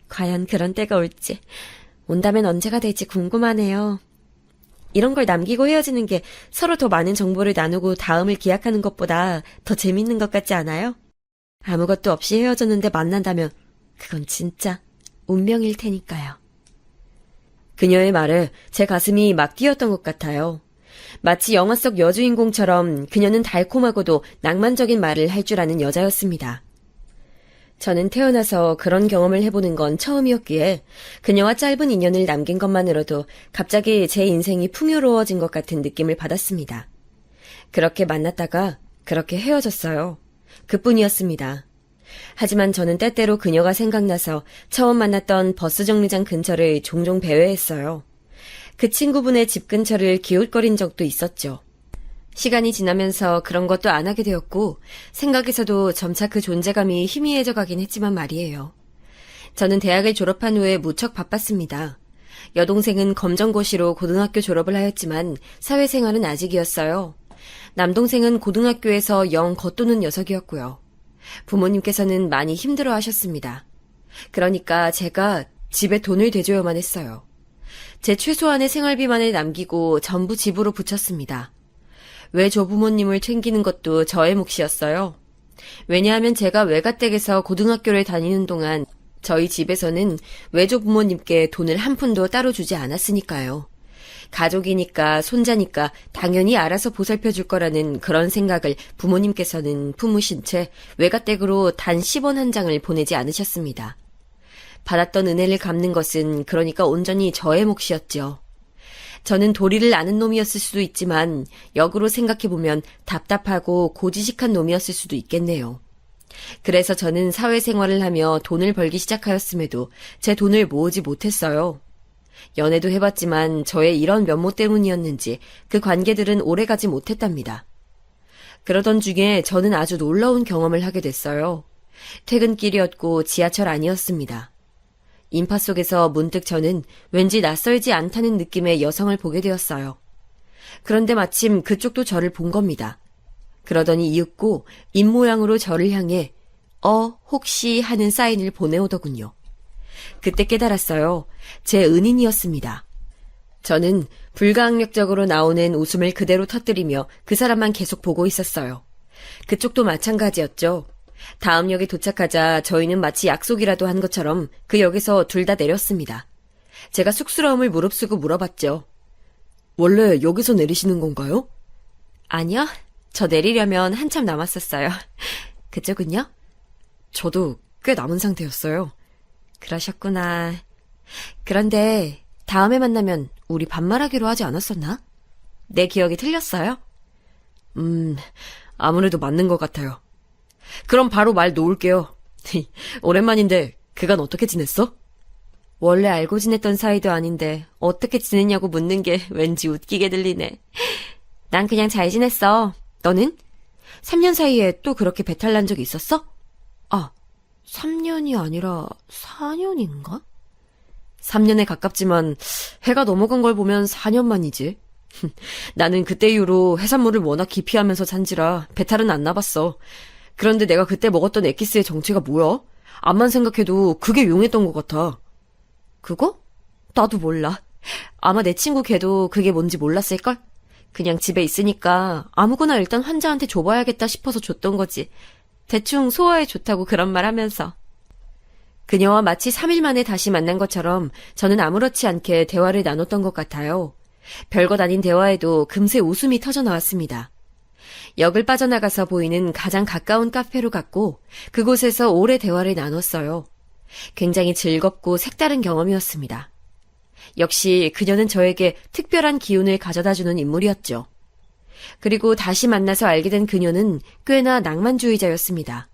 과연 그런 때가 올지 온다면 언제가 될지 궁금하네요. 이런 걸 남기고 헤어지는 게 서로 더 많은 정보를 나누고 다음을 기약하는 것보다 더 재밌는 것 같지 않아요? 아무것도 없이 헤어졌는데 만난다면 그건 진짜 운명일 테니까요. 그녀의 말에 제 가슴이 막 뛰었던 것 같아요. 마치 영화 속 여주인공처럼 그녀는 달콤하고도 낭만적인 말을 할 줄 아는 여자였습니다. 저는 태어나서 그런 경험을 해보는 건 처음이었기에 그녀와 짧은 인연을 남긴 것만으로도 갑자기 제 인생이 풍요로워진 것 같은 느낌을 받았습니다. 그렇게 만났다가 그렇게 헤어졌어요. 그뿐이었습니다. 하지만 저는 때때로 그녀가 생각나서 처음 만났던 버스 정류장 근처를 종종 배회했어요. 그 친구분의 집 근처를 기웃거린 적도 있었죠. 시간이 지나면서 그런 것도 안 하게 되었고 생각에서도 점차 그 존재감이 희미해져 가긴 했지만 말이에요. 저는 대학을 졸업한 후에 무척 바빴습니다. 여동생은 검정고시로 고등학교 졸업을 하였지만 사회생활은 아직이었어요. 남동생은 고등학교에서 영 겉도는 녀석이었고요. 부모님께서는 많이 힘들어 하셨습니다. 그러니까 제가 집에 돈을 대줘야만 했어요. 제 최소한의 생활비만을 남기고 전부 집으로 붙였습니다. 외조부모님을 챙기는 것도 저의 몫이었어요. 왜냐하면 제가 외가댁에서 고등학교를 다니는 동안 저희 집에서는 외조부모님께 돈을 한 푼도 따로 주지 않았으니까요. 가족이니까 손자니까 당연히 알아서 보살펴 줄 거라는 그런 생각을 부모님께서는 품으신 채 외가댁으로 단 10원 한 장을 보내지 않으셨습니다. 받았던 은혜를 갚는 것은 그러니까 온전히 저의 몫이었죠. 저는 도리를 아는 놈이었을 수도 있지만 역으로 생각해보면 답답하고 고지식한 놈이었을 수도 있겠네요. 그래서 저는 사회생활을 하며 돈을 벌기 시작하였음에도 제 돈을 모으지 못했어요. 연애도 해봤지만 저의 이런 면모 때문이었는지 그 관계들은 오래가지 못했답니다. 그러던 중에 저는 아주 놀라운 경험을 하게 됐어요. 퇴근길이었고 지하철 안이었습니다. 인파 속에서 문득 저는 왠지 낯설지 않다는 느낌의 여성을 보게 되었어요. 그런데 마침 그쪽도 저를 본 겁니다. 그러더니 이윽고 입모양으로 저를 향해 혹시 하는 사인을 보내오더군요. 그때 깨달았어요. 제 은인이었습니다. 저는 불가항력적으로 나오는 웃음을 그대로 터뜨리며 그 사람만 계속 보고 있었어요. 그쪽도 마찬가지였죠. 다음 역에 도착하자 저희는 마치 약속이라도 한 것처럼 그 역에서 둘 다 내렸습니다. 제가 쑥스러움을 무릅쓰고 물어봤죠. 원래 여기서 내리시는 건가요? 아니요. 저 내리려면 한참 남았었어요. 그쪽은요? 저도 꽤 남은 상태였어요. 그러셨구나. 그런데 다음에 만나면 우리 반말하기로 하지 않았었나? 내 기억이 틀렸어요? 아무래도 맞는 것 같아요. 그럼 바로 말 놓을게요. 오랜만인데 그간 어떻게 지냈어? 원래 알고 지냈던 사이도 아닌데 어떻게 지냈냐고 묻는 게 왠지 웃기게 들리네. 난 그냥 잘 지냈어. 너는? 3년 사이에 또 그렇게 배탈 난 적이 있었어? 3년이 아니라 4년인가? 3년에 가깝지만 해가 넘어간 걸 보면 4년 만이지. 나는 그때 이후로 해산물을 워낙 기피하면서 산지라 배탈은 안 나봤어. 그런데 내가 그때 먹었던 엑기스의 정체가 뭐야? 암만 생각해도 그게 용했던 것 같아. 그거? 나도 몰라. 아마 내 친구 걔도 그게 뭔지 몰랐을걸? 그냥 집에 있으니까 아무거나 일단 환자한테 줘봐야겠다 싶어서 줬던 거지. 대충 소화에 좋다고 그런 말 하면서. 그녀와 마치 3일 만에 다시 만난 것처럼 저는 아무렇지 않게 대화를 나눴던 것 같아요. 별것 아닌 대화에도 금세 웃음이 터져 나왔습니다. 역을 빠져나가서 보이는 가장 가까운 카페로 갔고 그곳에서 오래 대화를 나눴어요. 굉장히 즐겁고 색다른 경험이었습니다. 역시 그녀는 저에게 특별한 기운을 가져다주는 인물이었죠. 그리고 다시 만나서 알게 된 그녀는 꽤나 낭만주의자였습니다.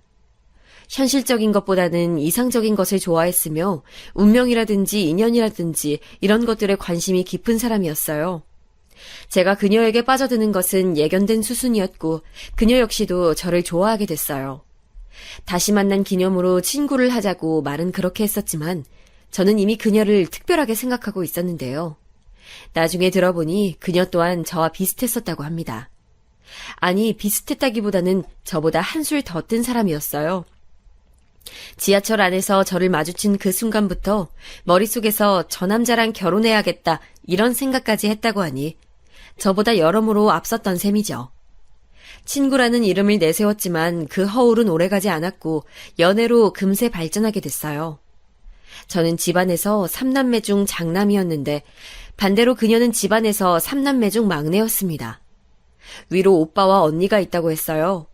현실적인 것보다는 이상적인 것을 좋아했으며 운명이라든지 인연이라든지 이런 것들에 관심이 깊은 사람이었어요. 제가 그녀에게 빠져드는 것은 예견된 수순이었고 그녀 역시도 저를 좋아하게 됐어요. 다시 만난 기념으로 친구를 하자고 말은 그렇게 했었지만 저는 이미 그녀를 특별하게 생각하고 있었는데요. 나중에 들어보니 그녀 또한 저와 비슷했었다고 합니다. 아니, 비슷했다기보다는 저보다 한술 더 뜬 사람이었어요. 지하철 안에서 저를 마주친 그 순간부터 머릿속에서 저 남자랑 결혼해야겠다 이런 생각까지 했다고 하니 저보다 여러모로 앞섰던 셈이죠. 친구라는 이름을 내세웠지만 그 허울은 오래가지 않았고 연애로 금세 발전하게 됐어요. 저는 집안에서 3남매 중 장남이었는데 반대로 그녀는 집안에서 3남매 중 막내였습니다. 위로 오빠와 언니가 있다고 했어요.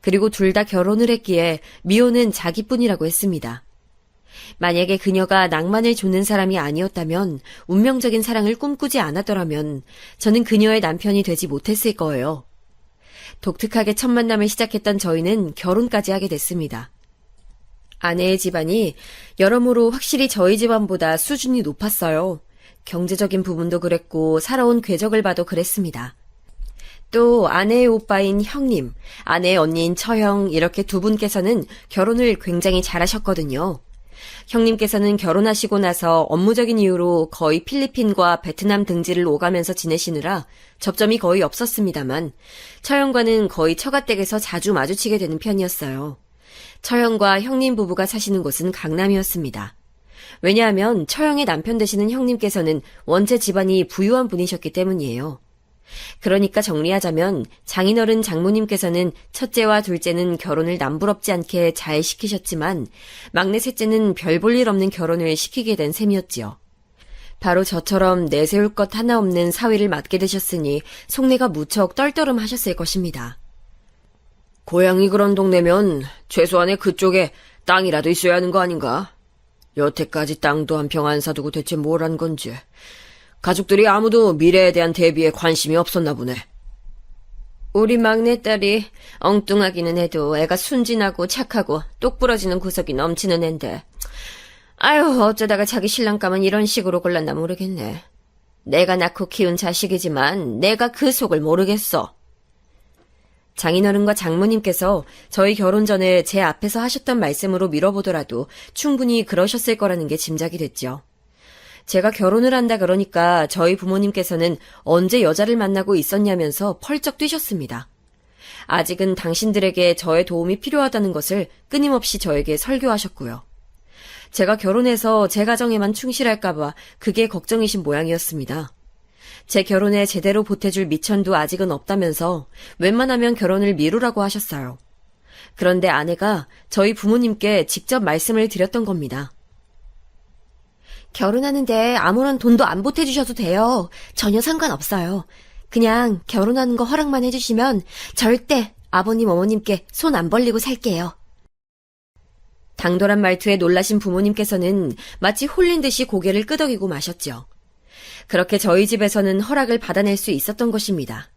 그리고 둘 다 결혼을 했기에 미호는 자기뿐이라고 했습니다. 만약에 그녀가 낭만을 좇는 사람이 아니었다면, 운명적인 사랑을 꿈꾸지 않았더라면 저는 그녀의 남편이 되지 못했을 거예요. 독특하게 첫 만남을 시작했던 저희는 결혼까지 하게 됐습니다. 아내의 집안이 여러모로 확실히 저희 집안보다 수준이 높았어요. 경제적인 부분도 그랬고 살아온 궤적을 봐도 그랬습니다. 또 아내의 오빠인 형님, 아내의 언니인 처형 이렇게 두 분께서는 결혼을 굉장히 잘하셨거든요. 형님께서는 결혼하시고 나서 업무적인 이유로 거의 필리핀과 베트남 등지를 오가면서 지내시느라 접점이 거의 없었습니다만 처형과는 거의 처가댁에서 자주 마주치게 되는 편이었어요. 처형과 형님 부부가 사시는 곳은 강남이었습니다. 왜냐하면 처형의 남편 되시는 형님께서는 원체 집안이 부유한 분이셨기 때문이에요. 그러니까 정리하자면 장인어른 장모님께서는 첫째와 둘째는 결혼을 남부럽지 않게 잘 시키셨지만 막내 셋째는 별 볼 일 없는 결혼을 시키게 된 셈이었지요. 바로 저처럼 내세울 것 하나 없는 사위를 맡게 되셨으니 속내가 무척 떨떠름하셨을 것입니다. 고향이 그런 동네면 최소한의 그쪽에 땅이라도 있어야 하는 거 아닌가? 여태까지 땅도 한 평 안 사두고 대체 뭘 한 건지. 가족들이 아무도 미래에 대한 대비에 관심이 없었나 보네. 우리 막내딸이 엉뚱하기는 해도 애가 순진하고 착하고 똑부러지는 구석이 넘치는 앤데 아유 어쩌다가 자기 신랑감은 이런 식으로 골랐나 모르겠네. 내가 낳고 키운 자식이지만 내가 그 속을 모르겠어. 장인어른과 장모님께서 저희 결혼 전에 제 앞에서 하셨던 말씀으로 미뤄보더라도 충분히 그러셨을 거라는 게 짐작이 됐죠. 제가 결혼을 한다 그러니까 저희 부모님께서는 언제 여자를 만나고 있었냐면서 펄쩍 뛰셨습니다. 아직은 당신들에게 저의 도움이 필요하다는 것을 끊임없이 저에게 설교하셨고요. 제가 결혼해서 제 가정에만 충실할까봐 그게 걱정이신 모양이었습니다. 제 결혼에 제대로 보태줄 미천도 아직은 없다면서 웬만하면 결혼을 미루라고 하셨어요. 그런데 아내가 저희 부모님께 직접 말씀을 드렸던 겁니다. 결혼하는데 아무런 돈도 안 보태주셔도 돼요. 전혀 상관없어요. 그냥 결혼하는 거 허락만 해주시면 절대 아버님 어머님께 손 안 벌리고 살게요. 당돌한 말투에 놀라신 부모님께서는 마치 홀린 듯이 고개를 끄덕이고 마셨죠. 그렇게 저희 집에서는 허락을 받아낼 수 있었던 것입니다.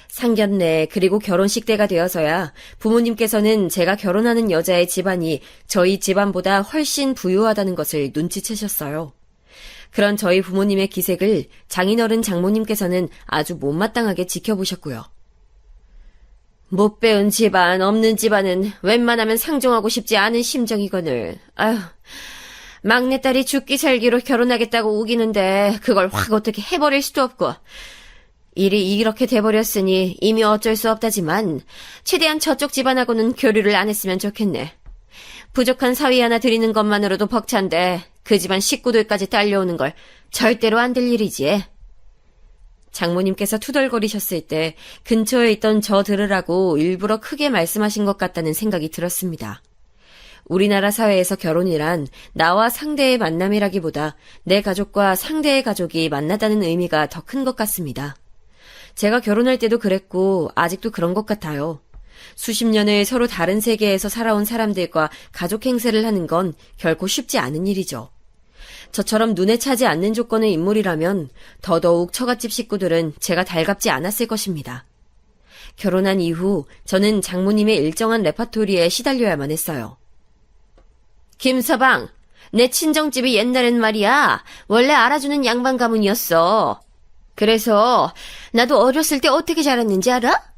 상견례 그리고 결혼식 때가 되어서야 부모님께서는 제가 결혼하는 여자의 집안이 저희 집안보다 훨씬 부유하다는 것을 눈치채셨어요. 그런 저희 부모님의 기색을 장인어른 장모님께서는 아주 못마땅하게 지켜보셨고요. 못 배운 집안, 없는 집안은 웬만하면 상종하고 싶지 않은 심정이거늘. 아휴, 막내딸이 죽기 살기로 결혼하겠다고 우기는데 그걸 확 어떻게 해버릴 수도 없고 일이 이렇게 돼버렸으니 이미 어쩔 수 없다지만 최대한 저쪽 집안하고는 교류를 안 했으면 좋겠네. 부족한 사위 하나 드리는 것만으로도 벅찬데 그 집안 식구들까지 딸려오는 걸 절대로 안 될 일이지. 장모님께서 투덜거리셨을 때 근처에 있던 저 들으라고 일부러 크게 말씀하신 것 같다는 생각이 들었습니다. 우리나라 사회에서 결혼이란 나와 상대의 만남이라기보다 내 가족과 상대의 가족이 만나다는 의미가 더 큰 것 같습니다. 제가 결혼할 때도 그랬고 아직도 그런 것 같아요. 수십 년을 서로 다른 세계에서 살아온 사람들과 가족 행세를 하는 건 결코 쉽지 않은 일이죠. 저처럼 눈에 차지 않는 조건의 인물이라면 더더욱 처갓집 식구들은 제가 달갑지 않았을 것입니다. 결혼한 이후 저는 장모님의 일정한 레파토리에 시달려야만 했어요. 김서방, 내 친정집이 옛날엔 말이야 원래 알아주는 양반 가문이었어. 그래서 나도 어렸을 때 어떻게 자랐는지 알아?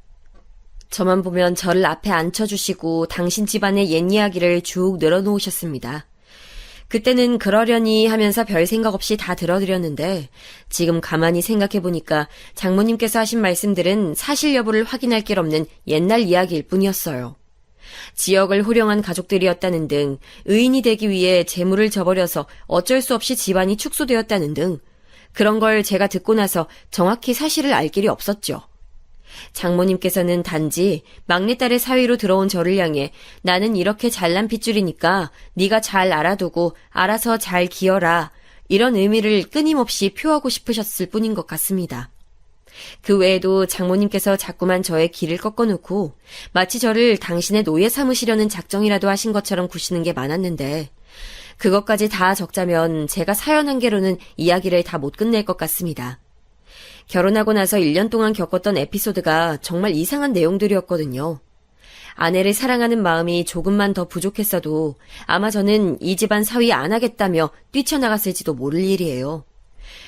저만 보면 저를 앞에 앉혀주시고 당신 집안의 옛 이야기를 쭉 늘어놓으셨습니다. 그때는 그러려니 하면서 별 생각 없이 다 들어드렸는데 지금 가만히 생각해보니까 장모님께서 하신 말씀들은 사실 여부를 확인할 길 없는 옛날 이야기일 뿐이었어요. 지역을 호령한 가족들이었다는 등 의인이 되기 위해 재물을 저버려서 어쩔 수 없이 집안이 축소되었다는 등 그런 걸 제가 듣고 나서 정확히 사실을 알 길이 없었죠. 장모님께서는 단지 막내딸의 사위로 들어온 저를 향해 나는 이렇게 잘난 핏줄이니까 네가 잘 알아두고 알아서 잘 기어라 이런 의미를 끊임없이 표하고 싶으셨을 뿐인 것 같습니다. 그 외에도 장모님께서 자꾸만 저의 길을 꺾어놓고 마치 저를 당신의 노예 삼으시려는 작정이라도 하신 것처럼 구시는 게 많았는데 그것까지 다 적자면 제가 사연 한 개로는 이야기를 다 못 끝낼 것 같습니다. 결혼하고 나서 1년 동안 겪었던 에피소드가 정말 이상한 내용들이었거든요. 아내를 사랑하는 마음이 조금만 더 부족했어도 아마 저는 이 집안 사위 안 하겠다며 뛰쳐나갔을지도 모를 일이에요.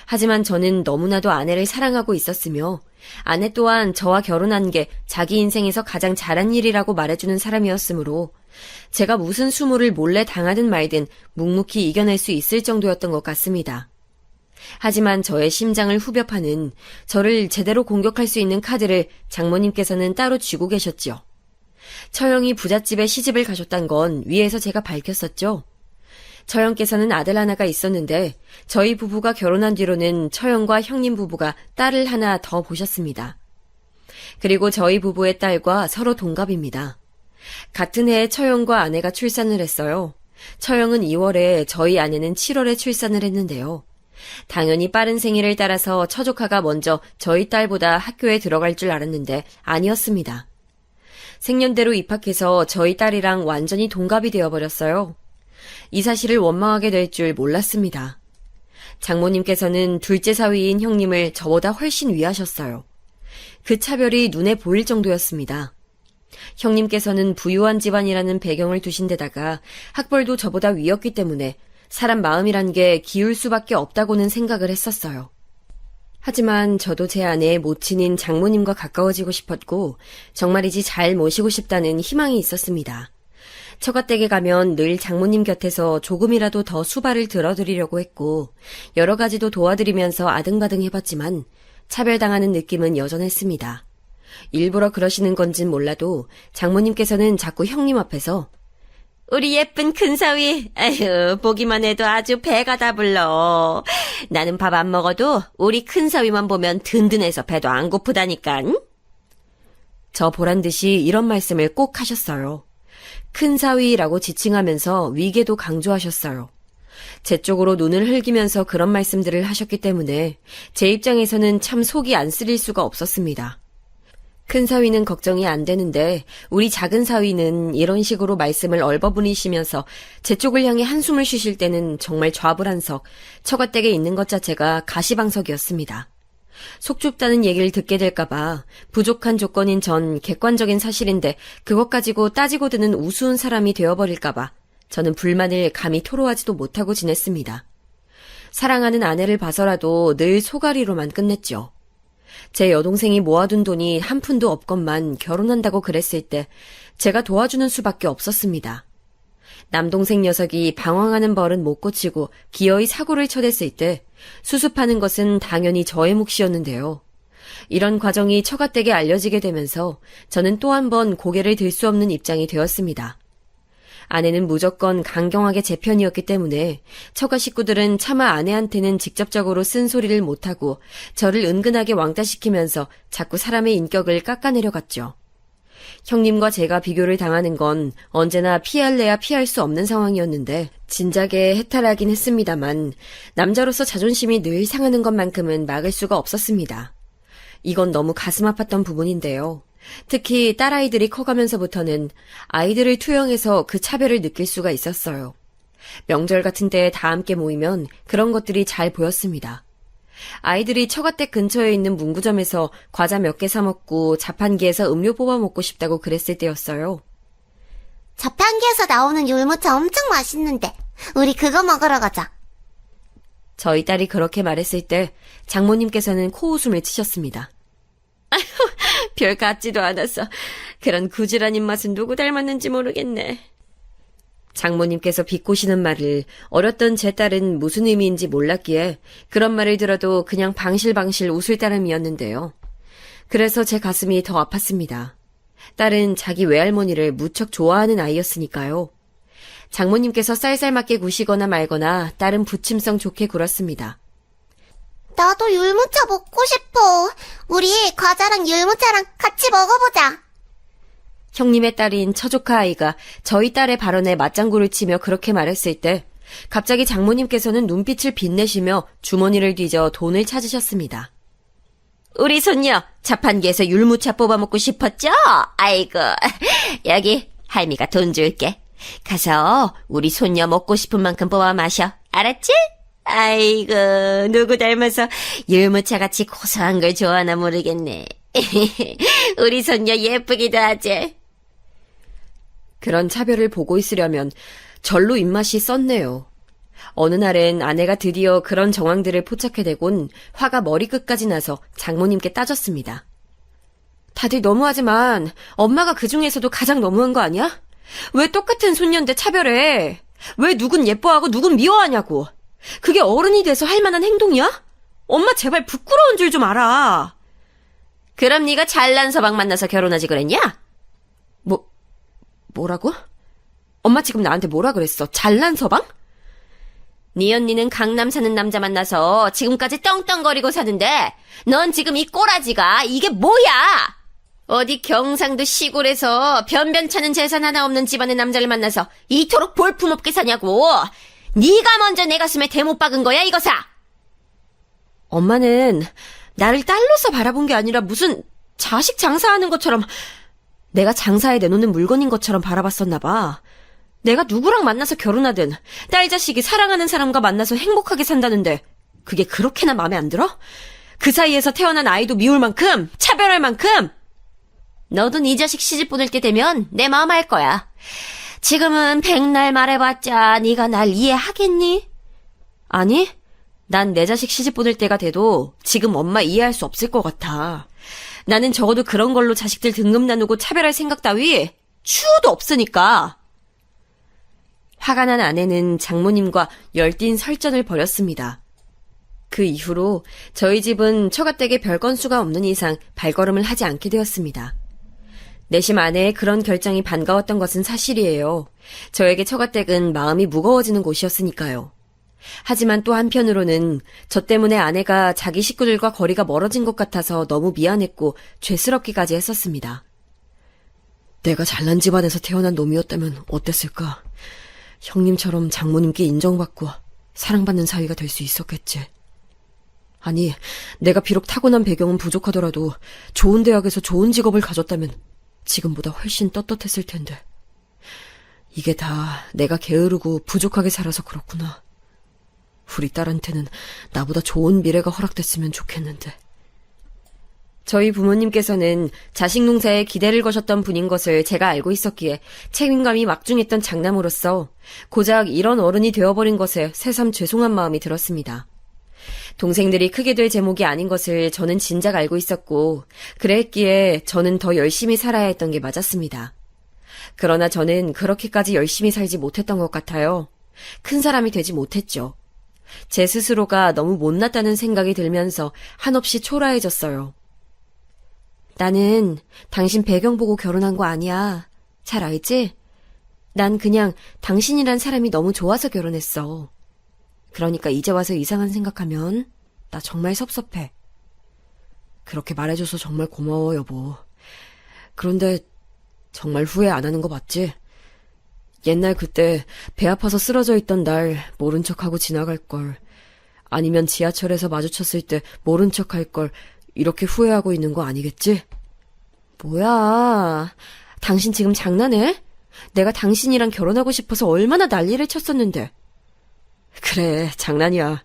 하지만 저는 너무나도 아내를 사랑하고 있었으며 아내 또한 저와 결혼한 게 자기 인생에서 가장 잘한 일이라고 말해주는 사람이었으므로 제가 무슨 수모를 몰래 당하든 말든 묵묵히 이겨낼 수 있을 정도였던 것 같습니다. 하지만 저의 심장을 후벼 파는 저를 제대로 공격할 수 있는 카드를 장모님께서는 따로 쥐고 계셨죠. 처형이 부잣집에 시집을 가셨단 건 위에서 제가 밝혔었죠. 처형께서는 아들 하나가 있었는데 저희 부부가 결혼한 뒤로는 처형과 형님 부부가 딸을 하나 더 보셨습니다. 그리고 저희 부부의 딸과 서로 동갑입니다. 같은 해에 처형과 아내가 출산을 했어요. 처형은 2월에 저희 아내는 7월에 출산을 했는데요. 당연히 빠른 생일을 따라서 처조카가 먼저 저희 딸보다 학교에 들어갈 줄 알았는데 아니었습니다. 생년대로 입학해서 저희 딸이랑 완전히 동갑이 되어버렸어요. 이 사실을 원망하게 될 줄 몰랐습니다. 장모님께서는 둘째 사위인 형님을 저보다 훨씬 위하셨어요. 그 차별이 눈에 보일 정도였습니다. 형님께서는 부유한 집안이라는 배경을 두신 데다가 학벌도 저보다 위였기 때문에 사람 마음이란 게 기울 수밖에 없다고는 생각을 했었어요. 하지만 저도 제 아내의 모친인 장모님과 가까워지고 싶었고 정말이지 잘 모시고 싶다는 희망이 있었습니다. 처가댁에 가면 늘 장모님 곁에서 조금이라도 더 수발을 들어드리려고 했고 여러 가지도 도와드리면서 아등바등 해봤지만 차별당하는 느낌은 여전했습니다. 일부러 그러시는 건진 몰라도 장모님께서는 자꾸 형님 앞에서 우리 예쁜 큰사위, 아휴, 보기만 해도 아주 배가 다 불러. 나는 밥 안 먹어도 우리 큰사위만 보면 든든해서 배도 안 고프다니깐. 저 보란듯이 이런 말씀을 꼭 하셨어요. 큰사위라고 지칭하면서 위계도 강조하셨어요. 제 쪽으로 눈을 흘기면서 그런 말씀들을 하셨기 때문에 제 입장에서는 참 속이 안 쓰릴 수가 없었습니다. 큰 사위는 걱정이 안 되는데 우리 작은 사위는 이런 식으로 말씀을 얼버무리시면서 제 쪽을 향해 한숨을 쉬실 때는 정말 좌불안석, 처가댁에 있는 것 자체가 가시방석이었습니다. 속 좁다는 얘기를 듣게 될까봐 부족한 조건인 전 객관적인 사실인데 그것 가지고 따지고 드는 우스운 사람이 되어버릴까봐 저는 불만을 감히 토로하지도 못하고 지냈습니다. 사랑하는 아내를 봐서라도 늘 소가리로만 끝냈죠. 제 여동생이 모아둔 돈이 한 푼도 없건만 결혼한다고 그랬을 때 제가 도와주는 수밖에 없었습니다. 남동생 녀석이 방황하는 벌은 못 고치고 기어이 사고를 쳐댔을 때 수습하는 것은 당연히 저의 몫이었는데요. 이런 과정이 처가댁에 알려지게 되면서 저는 또 한 번 고개를 들 수 없는 입장이 되었습니다. 아내는 무조건 강경하게 제 편이었기 때문에 처가 식구들은 차마 아내한테는 직접적으로 쓴소리를 못하고 저를 은근하게 왕따시키면서 자꾸 사람의 인격을 깎아내려갔죠. 형님과 제가 비교를 당하는 건 언제나 피할래야 피할 수 없는 상황이었는데 진작에 해탈하긴 했습니다만 남자로서 자존심이 늘 상하는 것만큼은 막을 수가 없었습니다. 이건 너무 가슴 아팠던 부분인데요. 특히 딸아이들이 커가면서부터는 아이들을 투영해서 그 차별을 느낄 수가 있었어요. 명절 같은 때에 다 함께 모이면 그런 것들이 잘 보였습니다. 아이들이 처가댁 근처에 있는 문구점에서 과자 몇 개 사 먹고 자판기에서 음료 뽑아 먹고 싶다고 그랬을 때였어요. 자판기에서 나오는 율무차 엄청 맛있는데 우리 그거 먹으러 가자. 저희 딸이 그렇게 말했을 때 장모님께서는 코웃음을 치셨습니다. 아휴, 별 같지도 않았어. 그런 구질한 입맛은 누구 닮았는지 모르겠네. 장모님께서 비꼬시는 말을 어렸던 제 딸은 무슨 의미인지 몰랐기에 그런 말을 들어도 그냥 방실방실 웃을 따름이었는데요. 그래서 제 가슴이 더 아팠습니다. 딸은 자기 외할머니를 무척 좋아하는 아이였으니까요. 장모님께서 쌀쌀맞게 구시거나 말거나 딸은 부침성 좋게 굴었습니다. 나도 율무차 먹고 싶어. 우리 과자랑 율무차랑 같이 먹어보자. 형님의 딸인 처조카 아이가 저희 딸의 발언에 맞장구를 치며 그렇게 말했을 때 갑자기 장모님께서는 눈빛을 빛내시며 주머니를 뒤져 돈을 찾으셨습니다. 우리 손녀 자판기에서 율무차 뽑아 먹고 싶었죠? 아이고, 여기 할미가 돈 줄게. 가서 우리 손녀 먹고 싶은 만큼 뽑아 마셔. 알았지? 아이고, 누구 닮아서 율무차같이 고소한 걸 좋아하나 모르겠네. 우리 손녀 예쁘기도 하지. 그런 차별을 보고 있으려면 절로 입맛이 썼네요. 어느 날엔 아내가 드디어 그런 정황들을 포착해내곤 화가 머리끝까지 나서 장모님께 따졌습니다. 다들 너무하지만 엄마가 그 중에서도 가장 너무한 거 아니야? 왜 똑같은 손녀인데 차별해? 왜 누군 예뻐하고 누군 미워하냐고. 그게 어른이 돼서 할 만한 행동이야? 엄마 제발 부끄러운 줄 좀 알아. 그럼 네가 잘난 서방 만나서 결혼하지 그랬냐? 뭐라고? 엄마 지금 나한테 뭐라 그랬어? 잘난 서방? 네 언니는 강남 사는 남자 만나서 지금까지 떵떵거리고 사는데 넌 지금 이 꼬라지가 이게 뭐야? 어디 경상도 시골에서 변변찮은 재산 하나 없는 집안의 남자를 만나서 이토록 볼품없게 사냐고. 네가 먼저 내 가슴에 대못 박은 거야 이거사. 엄마는 나를 딸로서 바라본 게 아니라 무슨 자식 장사하는 것처럼, 내가 장사에 내놓는 물건인 것처럼 바라봤었나 봐. 내가 누구랑 만나서 결혼하든 딸 자식이 사랑하는 사람과 만나서 행복하게 산다는데 그게 그렇게나 마음에 안 들어? 그 사이에서 태어난 아이도 미울 만큼, 차별할 만큼. 너도 네 자식 시집 보낼 때 되면 내 마음 알 거야. 지금은 백날 말해봤자 네가 날 이해하겠니? 아니, 난 내 자식 시집 보낼 때가 돼도 지금 엄마 이해할 수 없을 것 같아. 나는 적어도 그런 걸로 자식들 등급 나누고 차별할 생각 따위 추호도 없으니까. 화가 난 아내는 장모님과 열띤 설전을 벌였습니다. 그 이후로 저희 집은 처가댁에 별 건수가 없는 이상 발걸음을 하지 않게 되었습니다. 내심 아내의 그런 결정이 반가웠던 것은 사실이에요. 저에게 처가댁은 마음이 무거워지는 곳이었으니까요. 하지만 또 한편으로는 저 때문에 아내가 자기 식구들과 거리가 멀어진 것 같아서 너무 미안했고 죄스럽기까지 했었습니다. 내가 잘난 집안에서 태어난 놈이었다면 어땠을까? 형님처럼 장모님께 인정받고 사랑받는 사위가 될 수 있었겠지. 아니, 내가 비록 타고난 배경은 부족하더라도 좋은 대학에서 좋은 직업을 가졌다면 지금보다 훨씬 떳떳했을 텐데. 이게 다 내가 게으르고 부족하게 살아서 그렇구나. 우리 딸한테는 나보다 좋은 미래가 허락됐으면 좋겠는데. 저희 부모님께서는 자식 농사에 기대를 거셨던 분인 것을 제가 알고 있었기에 책임감이 막중했던 장남으로서 고작 이런 어른이 되어버린 것에 새삼 죄송한 마음이 들었습니다. 동생들이 크게 될 제목이 아닌 것을 저는 진작 알고 있었고 그랬기에 저는 더 열심히 살아야 했던 게 맞았습니다. 그러나 저는 그렇게까지 열심히 살지 못했던 것 같아요. 큰 사람이 되지 못했죠. 제 스스로가 너무 못났다는 생각이 들면서 한없이 초라해졌어요. 나는 당신 배경 보고 결혼한 거 아니야. 잘 알지? 난 그냥 당신이란 사람이 너무 좋아서 결혼했어. 그러니까 이제 와서 이상한 생각하면 나 정말 섭섭해. 그렇게 말해줘서 정말 고마워, 여보. 그런데 정말 후회 안 하는 거 맞지? 옛날 그때 배 아파서 쓰러져 있던 날 모른 척하고 지나갈 걸, 아니면 지하철에서 마주쳤을 때 모른 척할 걸 이렇게 후회하고 있는 거 아니겠지? 뭐야, 당신 지금 장난해? 내가 당신이랑 결혼하고 싶어서 얼마나 난리를 쳤었는데. 그래, 장난이야.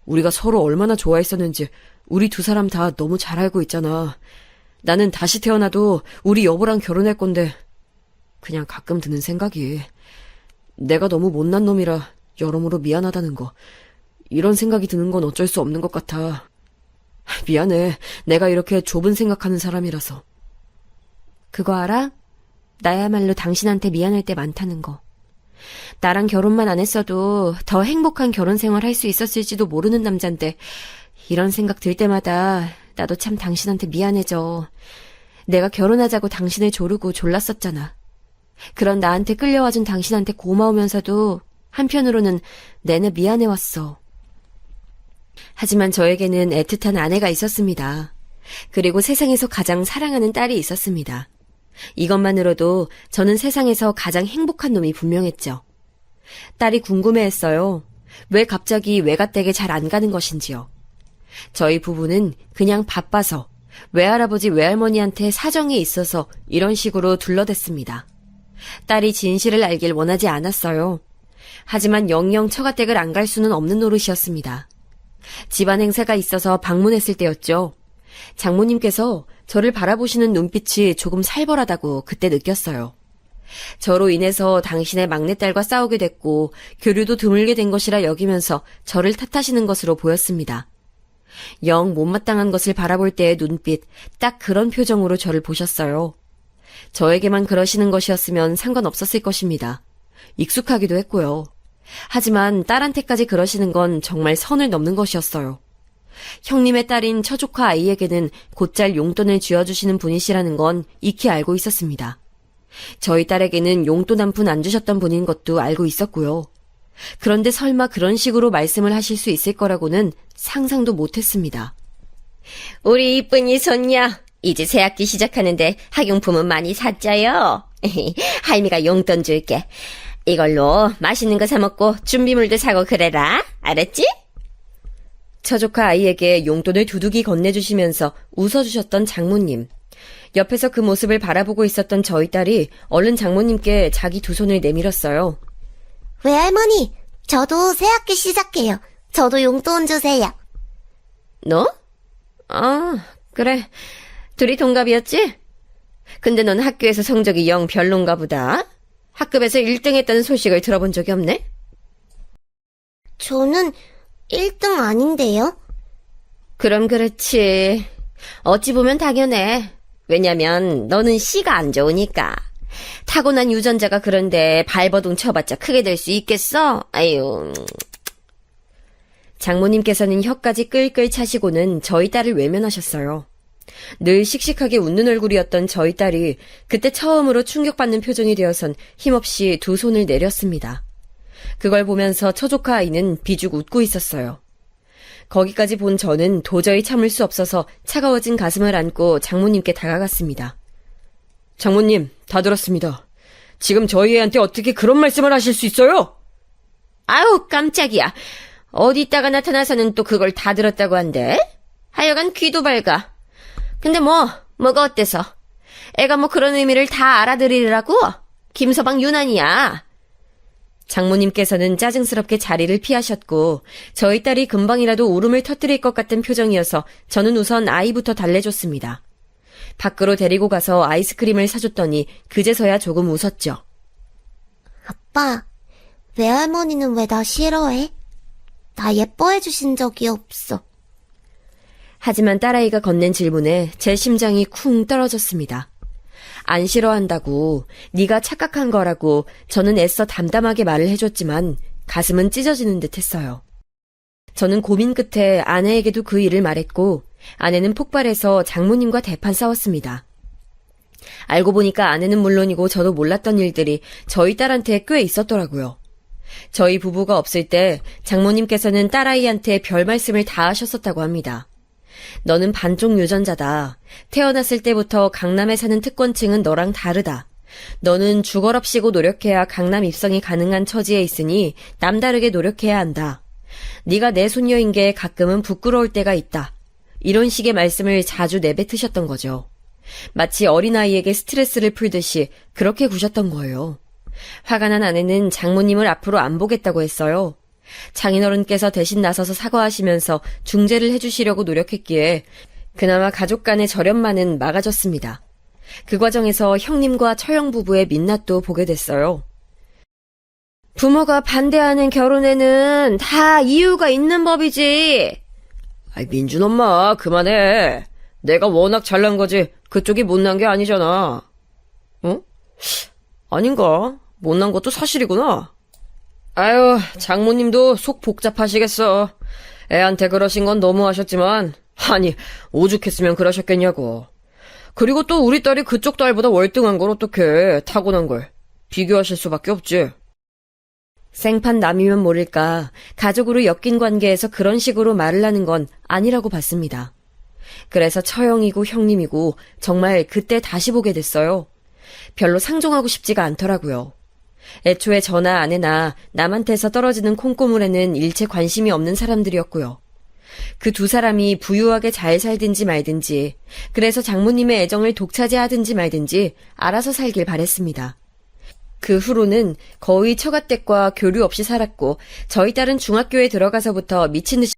우리가 서로 얼마나 좋아했었는지 우리 두 사람 다 너무 잘 알고 있잖아. 나는 다시 태어나도 우리 여보랑 결혼할 건데 그냥 가끔 드는 생각이, 내가 너무 못난 놈이라 여러모로 미안하다는 거, 이런 생각이 드는 건 어쩔 수 없는 것 같아. 미안해. 내가 이렇게 좁은 생각하는 사람이라서. 그거 알아? 나야말로 당신한테 미안할 때 많다는 거. 나랑 결혼만 안 했어도 더 행복한 결혼 생활 할 수 있었을지도 모르는 남잔데 이런 생각 들 때마다 나도 참 당신한테 미안해져. 내가 결혼하자고 당신을 조르고 졸랐었잖아. 그런 나한테 끌려와준 당신한테 고마우면서도 한편으로는 내내 미안해왔어. 하지만 저에게는 애틋한 아내가 있었습니다. 그리고 세상에서 가장 사랑하는 딸이 있었습니다. 이것만으로도 저는 세상에서 가장 행복한 놈이 분명했죠. 딸이 궁금해했어요. 왜 갑자기 외가댁에 잘 안 가는 것인지요. 저희 부부는 그냥 바빠서 외할아버지 외할머니한테 사정이 있어서 이런 식으로 둘러댔습니다. 딸이 진실을 알길 원하지 않았어요. 하지만 영영 처가댁을 안 갈 수는 없는 노릇이었습니다. 집안 행사가 있어서 방문했을 때였죠. 장모님께서 저를 바라보시는 눈빛이 조금 살벌하다고 그때 느꼈어요. 저로 인해서 당신의 막내딸과 싸우게 됐고 교류도 드물게 된 것이라 여기면서 저를 탓하시는 것으로 보였습니다. 영 못마땅한 것을 바라볼 때의 눈빛, 딱 그런 표정으로 저를 보셨어요. 저에게만 그러시는 것이었으면 상관없었을 것입니다. 익숙하기도 했고요. 하지만 딸한테까지 그러시는 건 정말 선을 넘는 것이었어요. 형님의 딸인 처조카 아이에게는 곧잘 용돈을 쥐어주시는 분이시라는 건 익히 알고 있었습니다. 저희 딸에게는 용돈 한 푼 안 주셨던 분인 것도 알고 있었고요. 그런데 설마 그런 식으로 말씀을 하실 수 있을 거라고는 상상도 못했습니다. 우리 이쁜이 손녀, 이제 새학기 시작하는데 학용품은 많이 샀자요. 할미가 용돈 줄게. 이걸로 맛있는 거 사 먹고 준비물도 사고 그래라. 알았지? 처조카 아이에게 용돈을 두둑이 건네주시면서 웃어주셨던 장모님. 옆에서 그 모습을 바라보고 있었던 저희 딸이 얼른 장모님께 자기 두 손을 내밀었어요. 외할머니, 저도 새학기 시작해요. 저도 용돈 주세요. 너? 아, 그래. 둘이 동갑이었지? 근데 넌 학교에서 성적이 영 별론가 보다. 학급에서 1등 했다는 소식을 들어본 적이 없네? 저는 1등 아닌데요? 그럼 그렇지. 어찌 보면 당연해. 왜냐면 너는 씨가 안 좋으니까. 타고난 유전자가 그런데 발버둥 쳐봤자 크게 될 수 있겠어? 아유. 장모님께서는 혀까지 끌끌 차시고는 저희 딸을 외면하셨어요. 늘 씩씩하게 웃는 얼굴이었던 저희 딸이 그때 처음으로 충격받는 표정이 되어선 힘없이 두 손을 내렸습니다. 그걸 보면서 처조카 아이는 비죽 웃고 있었어요. 거기까지 본 저는 도저히 참을 수 없어서 차가워진 가슴을 안고 장모님께 다가갔습니다. 장모님, 다 들었습니다. 지금 저희 애한테 어떻게 그런 말씀을 하실 수 있어요? 아우, 깜짝이야. 어디 있다가 나타나서는 또 그걸 다 들었다고 한대? 하여간 귀도 밝아. 근데 뭐가 어때서? 애가 뭐 그런 의미를 다 알아들으라고? 김서방 유난이야. 장모님께서는 짜증스럽게 자리를 피하셨고 저희 딸이 금방이라도 울음을 터뜨릴 것 같은 표정이어서 저는 우선 아이부터 달래줬습니다. 밖으로 데리고 가서 아이스크림을 사줬더니 그제서야 조금 웃었죠. 아빠, 외할머니는 왜 나 싫어해? 나 예뻐해 주신 적이 없어. 하지만 딸아이가 건넨 질문에 제 심장이 쿵 떨어졌습니다. 안 싫어한다고, 네가 착각한 거라고 저는 애써 담담하게 말을 해줬지만 가슴은 찢어지는 듯 했어요. 저는 고민 끝에 아내에게도 그 일을 말했고 아내는 폭발해서 장모님과 대판 싸웠습니다. 알고 보니까 아내는 물론이고 저도 몰랐던 일들이 저희 딸한테 꽤 있었더라고요. 저희 부부가 없을 때 장모님께서는 딸아이한테 별 말씀을 다 하셨었다고 합니다. 너는 반쪽 유전자다. 태어났을 때부터 강남에 사는 특권층은 너랑 다르다. 너는 죽어럽시고 노력해야 강남 입성이 가능한 처지에 있으니 남다르게 노력해야 한다. 네가 내 손녀인 게 가끔은 부끄러울 때가 있다. 이런 식의 말씀을 자주 내뱉으셨던 거죠. 마치 어린아이에게 스트레스를 풀듯이 그렇게 구셨던 거예요. 화가 난 아내는 장모님을 앞으로 안 보겠다고 했어요. 장인어른께서 대신 나서서 사과하시면서 중재를 해주시려고 노력했기에 그나마 가족 간의 절연만은 막아졌습니다. 그 과정에서 형님과 처형 부부의 민낯도 보게 됐어요. 부모가 반대하는 결혼에는 다 이유가 있는 법이지. 아이, 민준 엄마, 그만해. 내가 워낙 잘난 거지 그쪽이 못난 게 아니잖아. 어? 아닌가? 못난 것도 사실이구나. 아유, 장모님도 속 복잡하시겠어. 애한테 그러신 건 너무하셨지만, 아니, 오죽했으면 그러셨겠냐고. 그리고 또 우리 딸이 그쪽 딸보다 월등한 걸 어떡해, 타고난 걸. 비교하실 수밖에 없지. 생판 남이면 모를까 가족으로 엮인 관계에서 그런 식으로 말을 하는 건 아니라고 봤습니다. 그래서 처형이고 형님이고 정말 그때 다시 보게 됐어요. 별로 상종하고 싶지가 않더라고요. 애초에 저나 아내나 남한테서 떨어지는 콩고물에는 일체 관심이 없는 사람들이었고요. 그 두 사람이 부유하게 잘 살든지 말든지, 그래서 장모님의 애정을 독차지하든지 말든지 알아서 살길 바랬습니다. 그 후로는 거의 처가댁과 교류 없이 살았고, 저희 딸은 중학교에 들어가서부터 미친 듯이